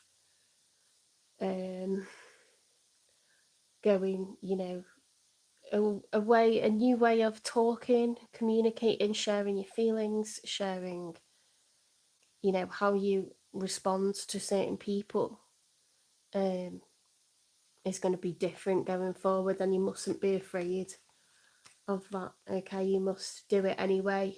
going, you know, a new way of talking, communicating, sharing your feelings, sharing, you know, how you respond to certain people. is going to be different going forward, and you mustn't be afraid of that, okay? You must do it anyway.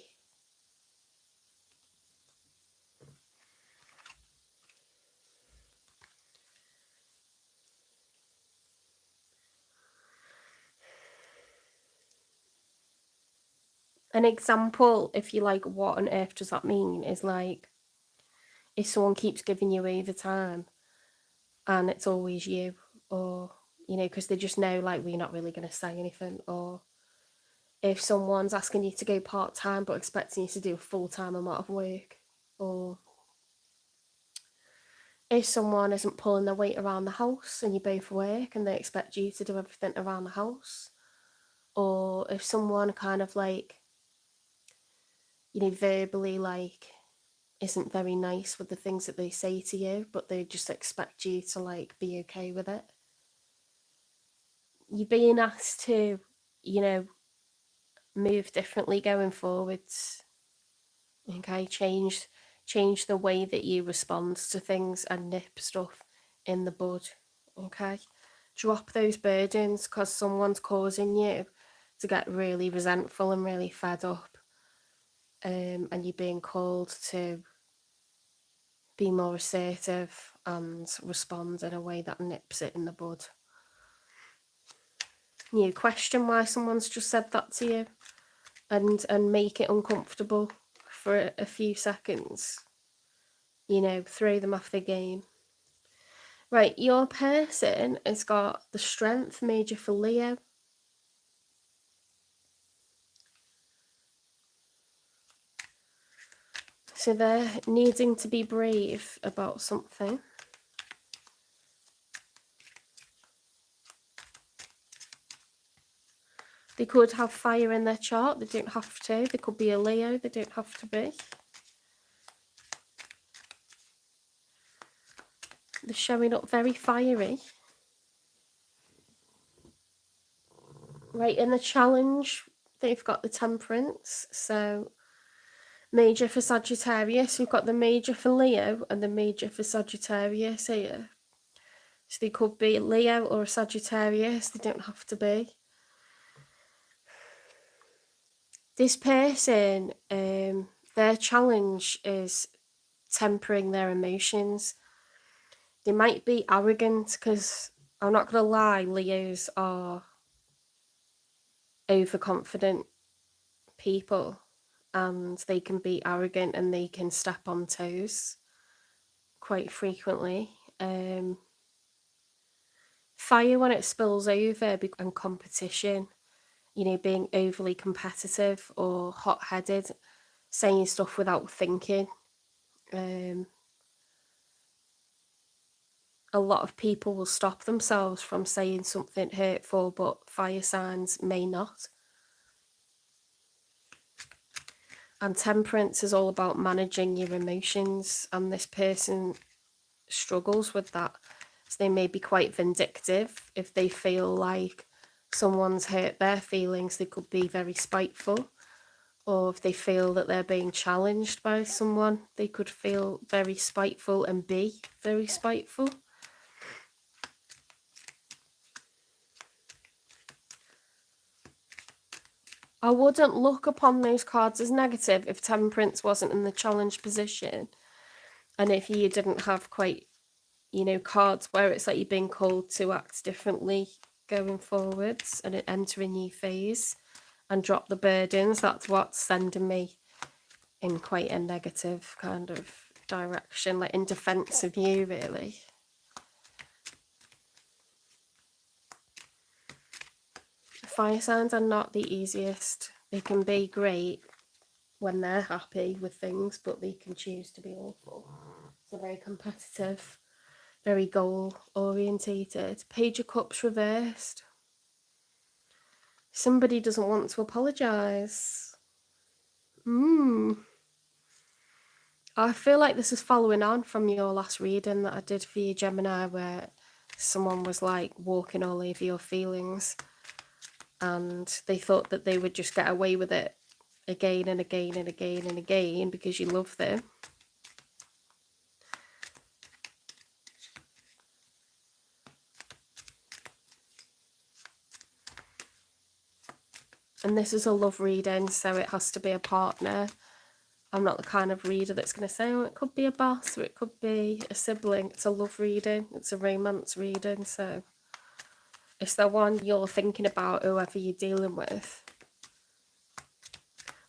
An example, if you like, what on earth does that mean, is like, if someone keeps giving you overtime and it's always you, or, you know, because they just know, like, we're not really going to say anything, or if someone's asking you to go part-time but expecting you to do a full-time amount of work, or if someone isn't pulling their weight around the house and you both work and they expect you to do everything around the house, or if someone kind of like, you know, verbally like isn't very nice with the things that they say to you, but they just expect you to like be okay with it. You're being asked to, you know, move differently going forwards. Okay, change the way that you respond to things and nip stuff in the bud. Okay, drop those burdens, because someone's causing you to get really resentful and really fed up, and you're being called to be more assertive and respond in a way that nips it in the bud. You question why someone's just said that to you, and make it uncomfortable for a few seconds. You know, throw them off the game. Right, your person has got the Strength major for Leo. So they're needing to be brave about something. They could have fire in their chart, they don't have to. They could be a Leo, they don't have to be. They're showing up very fiery. Right, in the challenge, they've got the Temperance. So major for Sagittarius, we've got the major for Leo and the major for Sagittarius here. So they could be a Leo or a Sagittarius, they don't have to be. This person, their challenge is tempering their emotions. They might be arrogant, because I'm not going to lie, Leos are overconfident people, and they can be arrogant and they can step on toes quite frequently. Fire, when it spills over, and competition, you know, being overly competitive or hot-headed, saying stuff without thinking. A lot of people will stop themselves from saying something hurtful, but fire signs may not. And Temperance is all about managing your emotions, and this person struggles with that. So they may be quite vindictive. If they feel like someone's hurt their feelings, they could be very spiteful. Or if they feel that they're being challenged by someone, they could feel very spiteful and be very spiteful. I wouldn't look upon those cards as negative if Temperance wasn't in the challenge position, and if you didn't have quite, you know, cards where it's like you're being called to act differently going forwards and enter a new phase and drop the burdens. That's what's sending me in quite a negative kind of direction, like in defense of you, really. Fire signs are not the easiest. They can be great when they're happy with things, but they can choose to be awful. So very competitive, very goal orientated. Page of Cups reversed. Somebody doesn't want to apologise. I feel like this is following on from your last reading that I did for you, Gemini, where someone was like walking all over your feelings, and they thought that they would just get away with it again and again and again and again because you love them. And this is a love reading, so it has to be a partner. I'm not the kind of reader that's going to say, oh, it could be a boss or it could be a sibling. It's a love reading. It's a romance reading. So it's the one you're thinking about, whoever you're dealing with.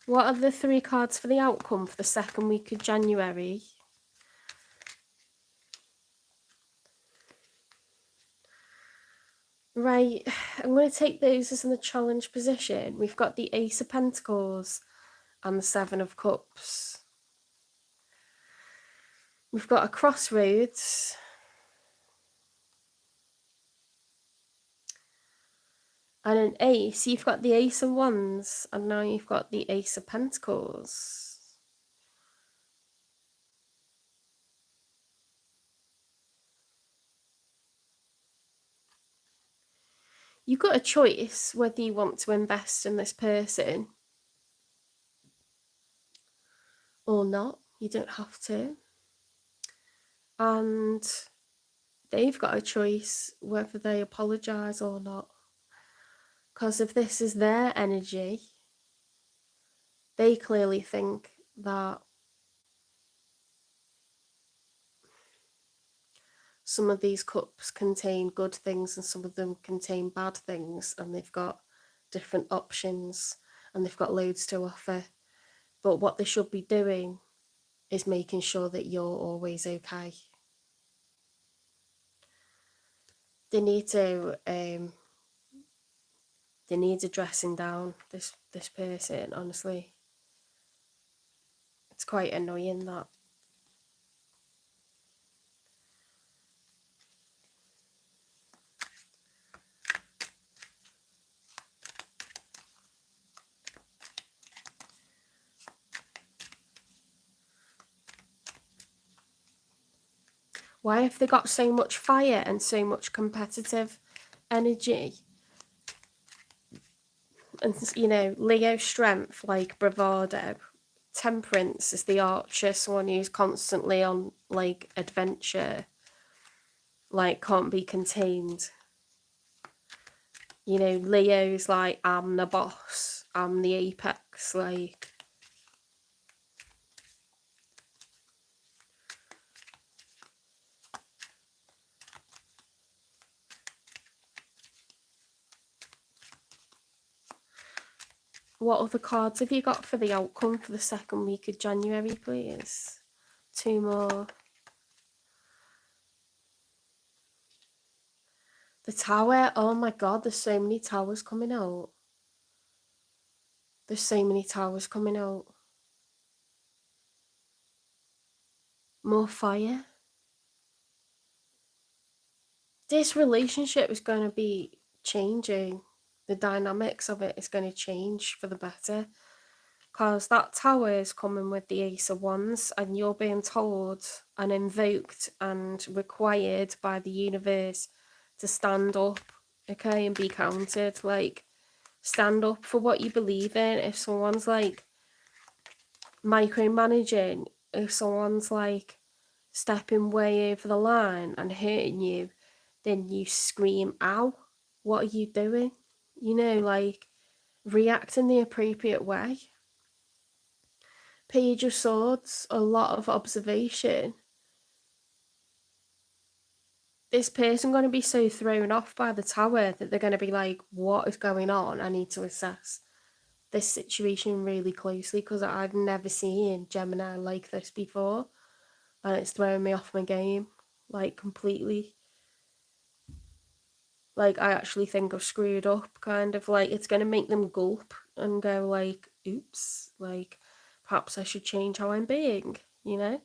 What are the 3 cards for the outcome for the 2nd week of January? Right, I'm going to take those as in the challenge position. We've got the Ace of Pentacles and the 7 of Cups. We've got a crossroads. And an ace. You've got the Ace of Wands and now you've got the Ace of Pentacles. You've got a choice whether you want to invest in this person or not. You don't have to. And they've got a choice whether they apologise or not. Because if this is their energy, they clearly think that some of these cups contain good things and some of them contain bad things, and they've got different options and they've got loads to offer. But what they should be doing is making sure that you're always okay. They need a dressing down, this person, honestly. It's quite annoying that. Why have they got so much fire and so much competitive energy? And, you know, Leo strength, like bravado. Temperance is the archer, someone who's constantly on, like, adventure. Like, can't be contained. You know, Leo's like, I'm the boss. I'm the apex, like. What other cards have you got for the outcome for the 2nd week of January, please? 2 more. The Tower. Oh my god, there's so many towers coming out. There's so many towers coming out. More fire. This relationship is going to be changing. The dynamics of it is going to change for the better. Because that tower is coming with the Ace of Wands, and you're being told and invoked and required by the universe to stand up, okay, and be counted. Like, stand up for what you believe in. If someone's like micromanaging, if someone's like stepping way over the line and hurting you, then you scream, ow, what are you doing? You know, like, react in the appropriate way. Page of Swords, a lot of observation. This person going to be so thrown off by the tower that they're going to be like, what is going on? I need to assess this situation really closely because I've never seen Gemini like this before. And it's throwing me off my game, like, completely. Like, I actually think I've screwed up, kind of. Like, it's going to make them gulp and go like, oops, like, perhaps I should change how I'm being, you know?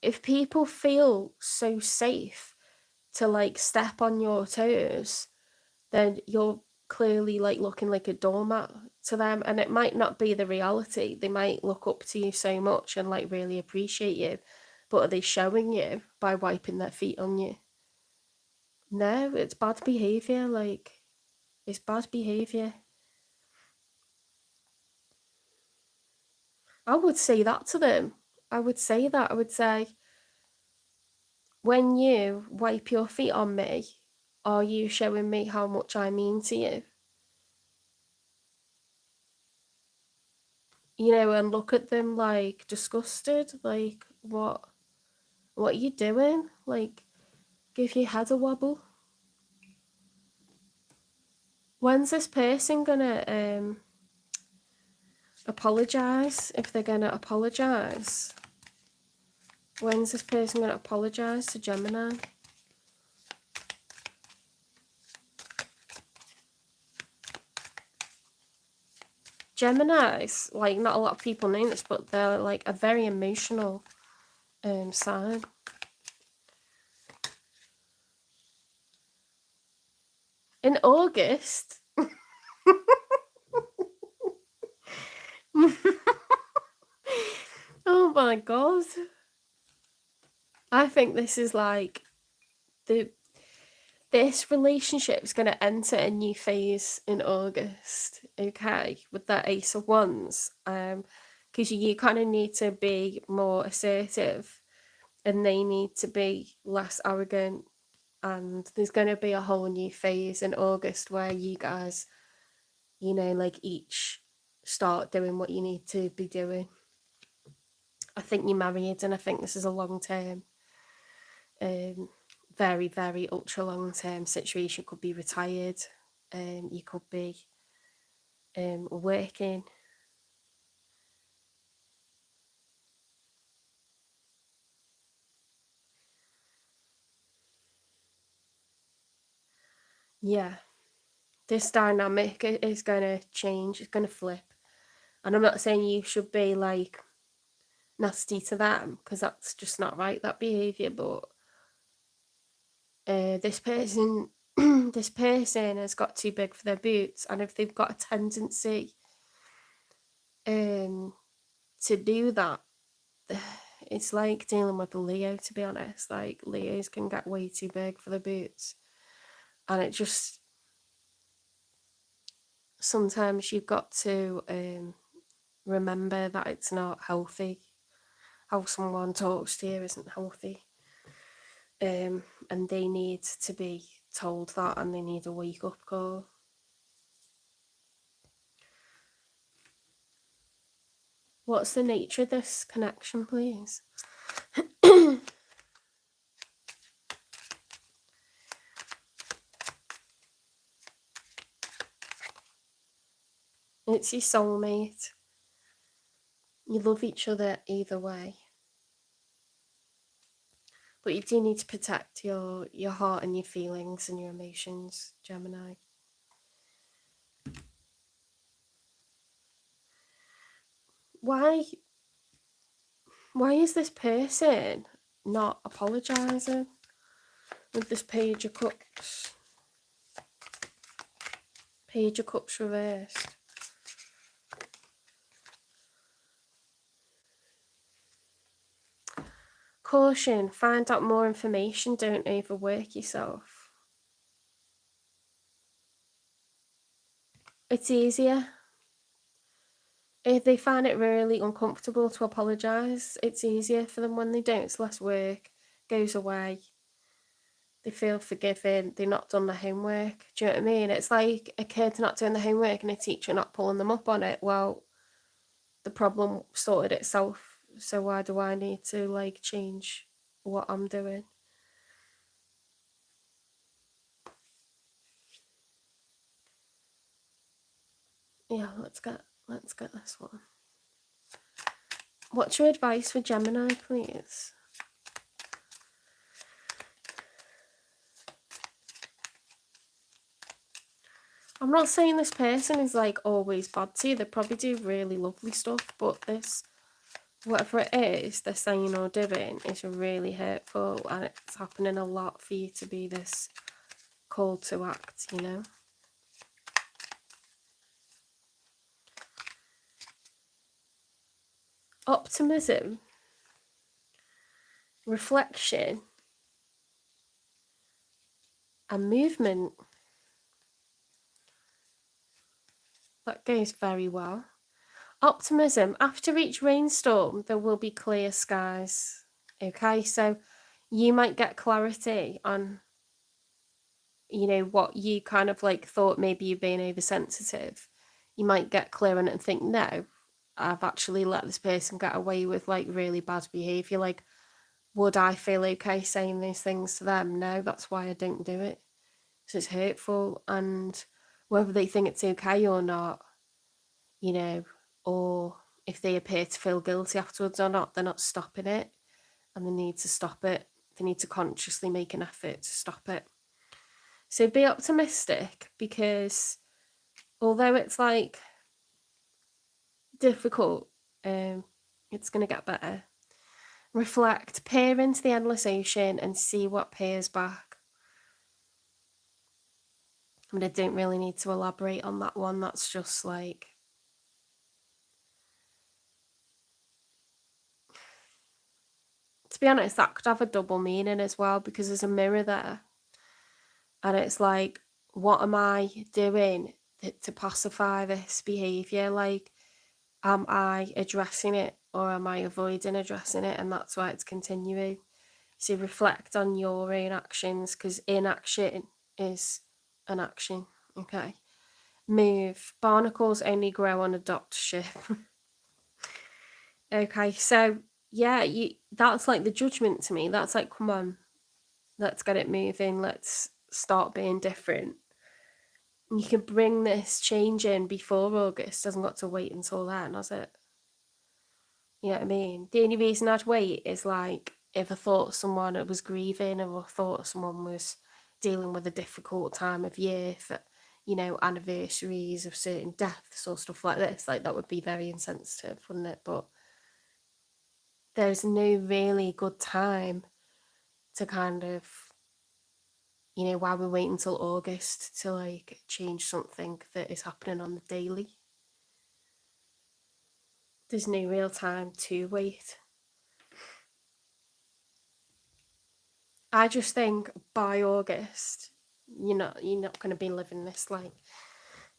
If people feel so safe to, like, step on your toes, then you're clearly, like, looking like a doormat to them, and it might not be the reality. They might look up to you so much and, like, really appreciate you, but are they showing you by wiping their feet on you? No, it's bad behaviour, like, it's bad behaviour. I would say that to them. I would say, when you wipe your feet on me, are you showing me how much I mean to you? you know, and look at them like disgusted, like what are you doing? Like, give your head a wobble. When's this person gonna apologize? If they're gonna apologize, when's this person gonna apologize to Gemini? Geminis, like, not a lot of people know this, but they're like a very emotional sign. In August. Oh my god. I think this is like this relationship is going to enter a new phase in August, okay, with that Ace of Wands, because you kind of need to be more assertive and they need to be less arrogant, and there's going to be a whole new phase in August where you guys, you know, like each start doing what you need to be doing. I think you're married and I think this is a long term, very, very ultra long term situation. Could be retired, you could be working. Yeah, this dynamic is going to change, it's going to flip. And I'm not saying you should be like nasty to them, because that's just not right, that behaviour, but this person this person has got too big for their boots, and if they've got a tendency to do that, it's like dealing with a Leo, to be honest. Like, Leos can get way too big for the boots, and it just, sometimes you've got to remember that it's not healthy. How someone talks to you isn't healthy, and they need to be told that, and they need a wake up call. What's the nature of this connection, please? It's your soulmate. You love each other either way, but you do need to protect your heart and your feelings and your emotions, Gemini. Why is this person not apologising with this Page of Cups? Page of Cups reversed. Caution, find out more information, don't overwork yourself. It's easier. If they find it really uncomfortable to apologise, it's easier for them when they don't. It's less work, goes away. They feel forgiven, they've not done the homework. Do you know what I mean? It's like a kid not doing the homework and a teacher not pulling them up on it. Well, the problem sorted itself, so why do I need to like change what I'm doing? Yeah, let's get this one. What's your advice for Gemini, please? I'm not saying this person is like always bad to you. They probably do really lovely stuff, but this, whatever it is they're saying or doing, is really hurtful, and it's happening a lot for you to be this called to act, you know? Optimism, reflection, and movement. That goes very well. Optimism, after each rainstorm, there will be clear skies. Okay, so you might get clarity on, you know, what you kind of like thought maybe you're being oversensitive. You might get clear on it and think, no, I've actually let this person get away with like really bad behaviour. Like, would I feel okay saying these things to them? No, that's why I don't do it. So it's hurtful, and whether they think it's okay or not, you know, or if they appear to feel guilty afterwards or not, they're not stopping it, and they need to stop it. They need to consciously make an effort to stop it. So be optimistic, because although it's like difficult, it's going to get better. Reflect, peer into the endless ocean and see what peers back. I mean, I don't really need to elaborate on that one. That's just like, to be honest, that could have a double meaning as well, because there's a mirror there. And it's like, what am I doing to pacify this behaviour? Like, am I addressing it or am I avoiding addressing it? And that's why it's continuing. So reflect on your own actions, because inaction is an action. Okay. Move. Barnacles only grow on a docked ship. Okay, so yeah, that's like the judgment to me. That's like, come on, let's get it moving. Let's start being different. You can bring this change in before August. Doesn't got to wait until then, has it? You know what I mean? The only reason I'd wait is like if I thought someone was grieving, or I thought someone was dealing with a difficult time of year, for, you know, anniversaries of certain deaths or stuff like this. Like, that would be very insensitive, wouldn't it? But there's no really good time to kind of, you know, while we wait until August to like change something that is happening on the daily. There's no real time to wait. I just think by August, you're not going to be living this like,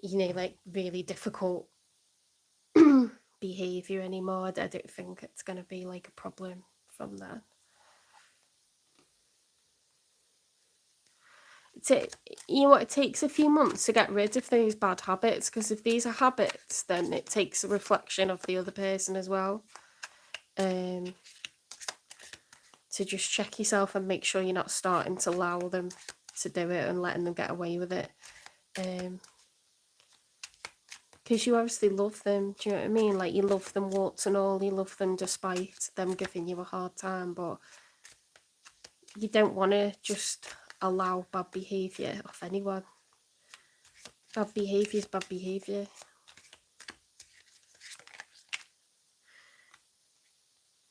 you know, like really difficult behavior anymore. I don't think it's going to be like a problem from that. You know what, it takes a few months to get rid of those bad habits, because if these are habits, then it takes a reflection of the other person as well. So just check yourself and make sure you're not starting to allow them to do it and letting them get away with it. Because you obviously love them, do you know what I mean? Like, you love them warts and all, you love them despite them giving you a hard time, but you don't want to just allow bad behaviour off anyone. Bad behaviour is bad behaviour.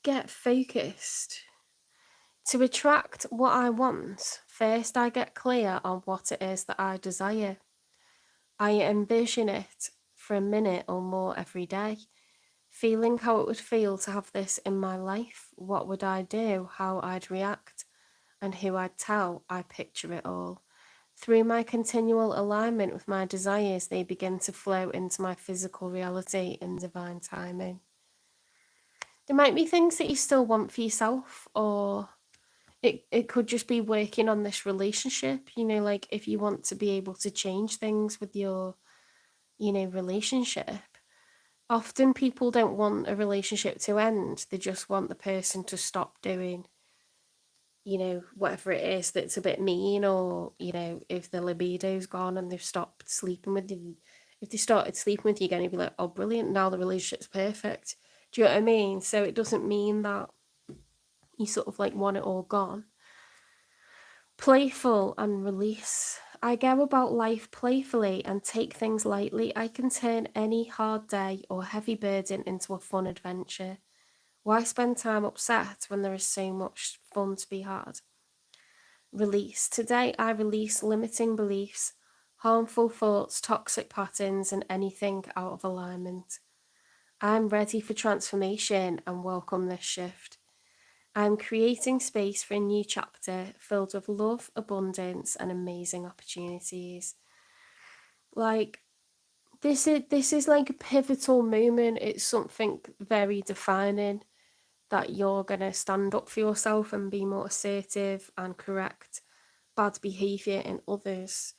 Get focused. To attract what I want, first I get clear on what it is that I desire. I envision it for a minute or more every day, feeling how it would feel to have this in my life, what would I do, how I'd react, and who I'd tell. I picture it all. Through my continual alignment with my desires, they begin to flow into my physical reality in divine timing. There might be things that you still want for yourself, or it could just be working on this relationship. You know, like if you want to be able to change things with your, you know, relationship. Often people don't want a relationship to end. They just want the person to stop doing, you know, whatever it is that's a bit mean, or, you know, if the libido's gone and they've stopped sleeping with you. If they started sleeping with you again, you'd be like, oh, brilliant, now the relationship's perfect. Do you know what I mean? So it doesn't mean that you sort of like want it all gone. Playful and release. I go about life playfully and take things lightly. I can turn any hard day or heavy burden into a fun adventure. Why spend time upset when there is so much fun to be had? Release. Today I release limiting beliefs, harmful thoughts, toxic patterns, and anything out of alignment. I'm ready for transformation and welcome this shift. I'm creating space for a new chapter filled with love, abundance, and amazing opportunities. Like, this is like a pivotal moment. It's something very defining, that you're going to stand up for yourself and be more assertive and correct bad behaviour in others,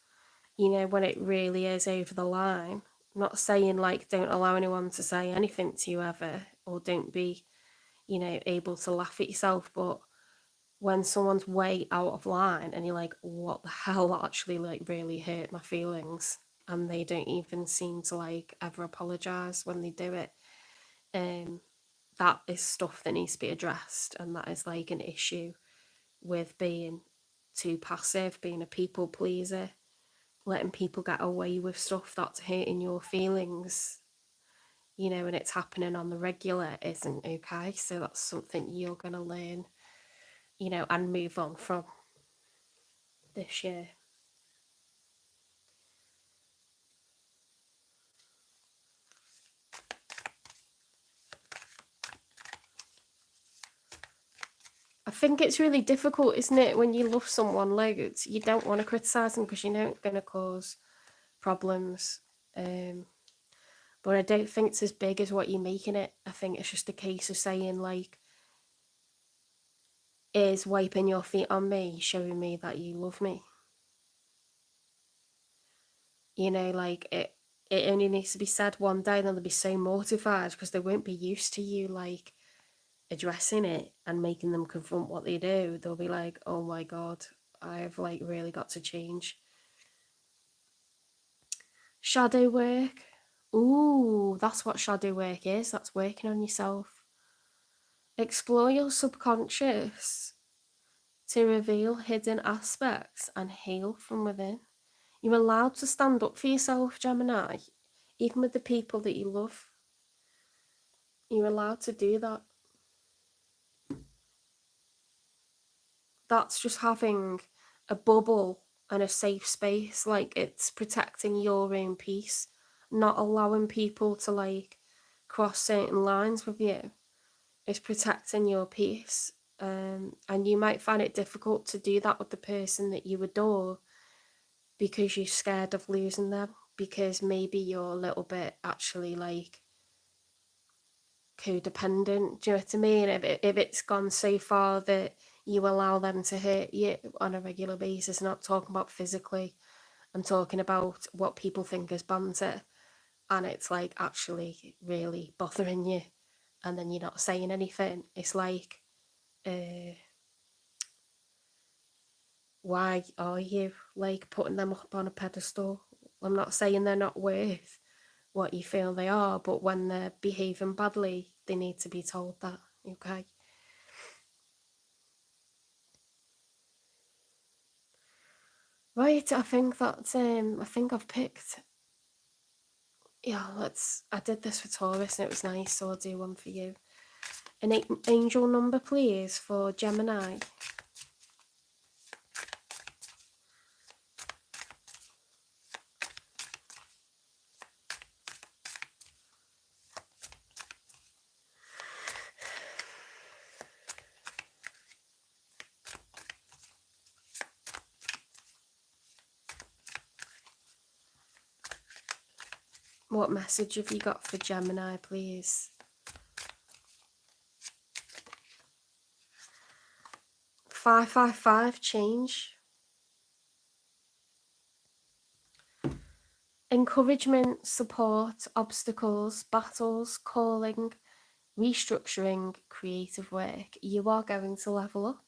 you know, when it really is over the line. I'm not saying like don't allow anyone to say anything to you ever, or don't be, you know, able to laugh at yourself, but when someone's way out of line and you're like, what the hell, that actually like really hurt my feelings, and they don't even seem to like ever apologize when they do it, that is stuff that needs to be addressed, and that is like an issue with being too passive, being a people pleaser, letting people get away with stuff that's hurting your feelings, you know, and it's happening on the regular isn't okay. So that's something you're going to learn, you know, and move on from this year. I think it's really difficult, isn't it, when you love someone loads, you don't want to criticise them because you know it's going to cause problems. But I don't think it's as big as what you're making it. I think it's just a case of saying, like, is wiping your feet on me showing me that you love me? You know, like, it only needs to be said one day, and then they'll be so mortified because they won't be used to you, like, addressing it and making them confront what they do. They'll be like, oh my God, I've, like, really got to change. Shadow work. Ooh, that's what shadow work is. That's working on yourself. Explore your subconscious to reveal hidden aspects and heal from within. You're allowed to stand up for yourself, Gemini, even with the people that you love. You're allowed to do that. That's just having a bubble and a safe space. Like, it's protecting your own peace, not allowing people to, like, cross certain lines with you. It's protecting your peace. And you might find it difficult to do that with the person that you adore because you're scared of losing them, because maybe you're a little bit actually, like, codependent. Do you know what I mean? If it's gone so far that you allow them to hurt you on a regular basis, not talking about physically, I'm talking about what people think is banter, and it's like actually really bothering you, and then you're not saying anything. It's like, why are you, like, putting them up on a pedestal? I'm not saying they're not worth what you feel they are, but when they're behaving badly, they need to be told that, okay? Right, I think that's I think I've picked, yeah, I did this for Taurus and it was nice, so I'll do one for you. An angel number, please, for Gemini. What message have you got for Gemini, please? 555, change. Encouragement, support, obstacles, battles, calling, restructuring, creative work. You are going to level up.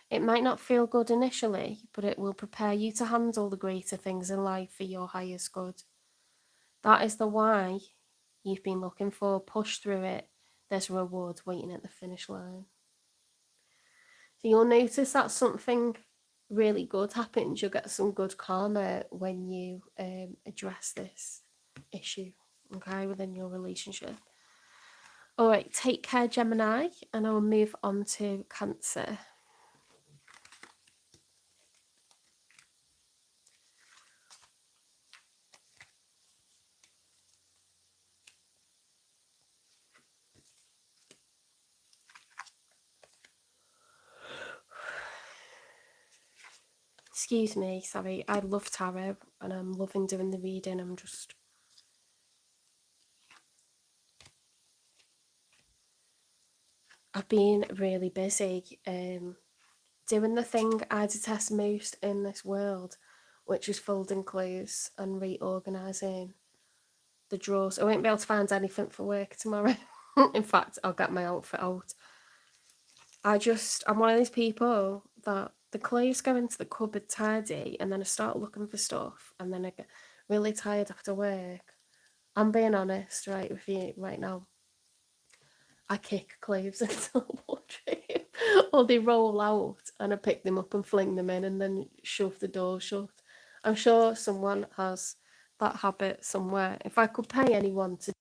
It might not feel good initially, but it will prepare you to handle the greater things in life for your highest good. That is the why you've been looking for. Push through it. There's rewards waiting at the finish line. So you'll notice that something really good happens. You'll get some good karma when you address this issue, okay, within your relationship. All right, take care, Gemini, and I'll move on to Cancer. Excuse me, sorry, I love tarot and I'm loving doing the reading. I've been really busy doing the thing I detest most in this world, which is folding clothes and reorganising the drawers. I won't be able to find anything for work tomorrow. In fact, I'll get my outfit out. I'm one of these people that the clothes go into the cupboard tidy, and then I start looking for stuff, and then I get really tired after work. I'm being honest, right, with you right now. I kick clothes into the wardrobe, or they roll out, and I pick them up and fling them in, and then shove the door shut. I'm sure someone has that habit somewhere. If I could pay anyone to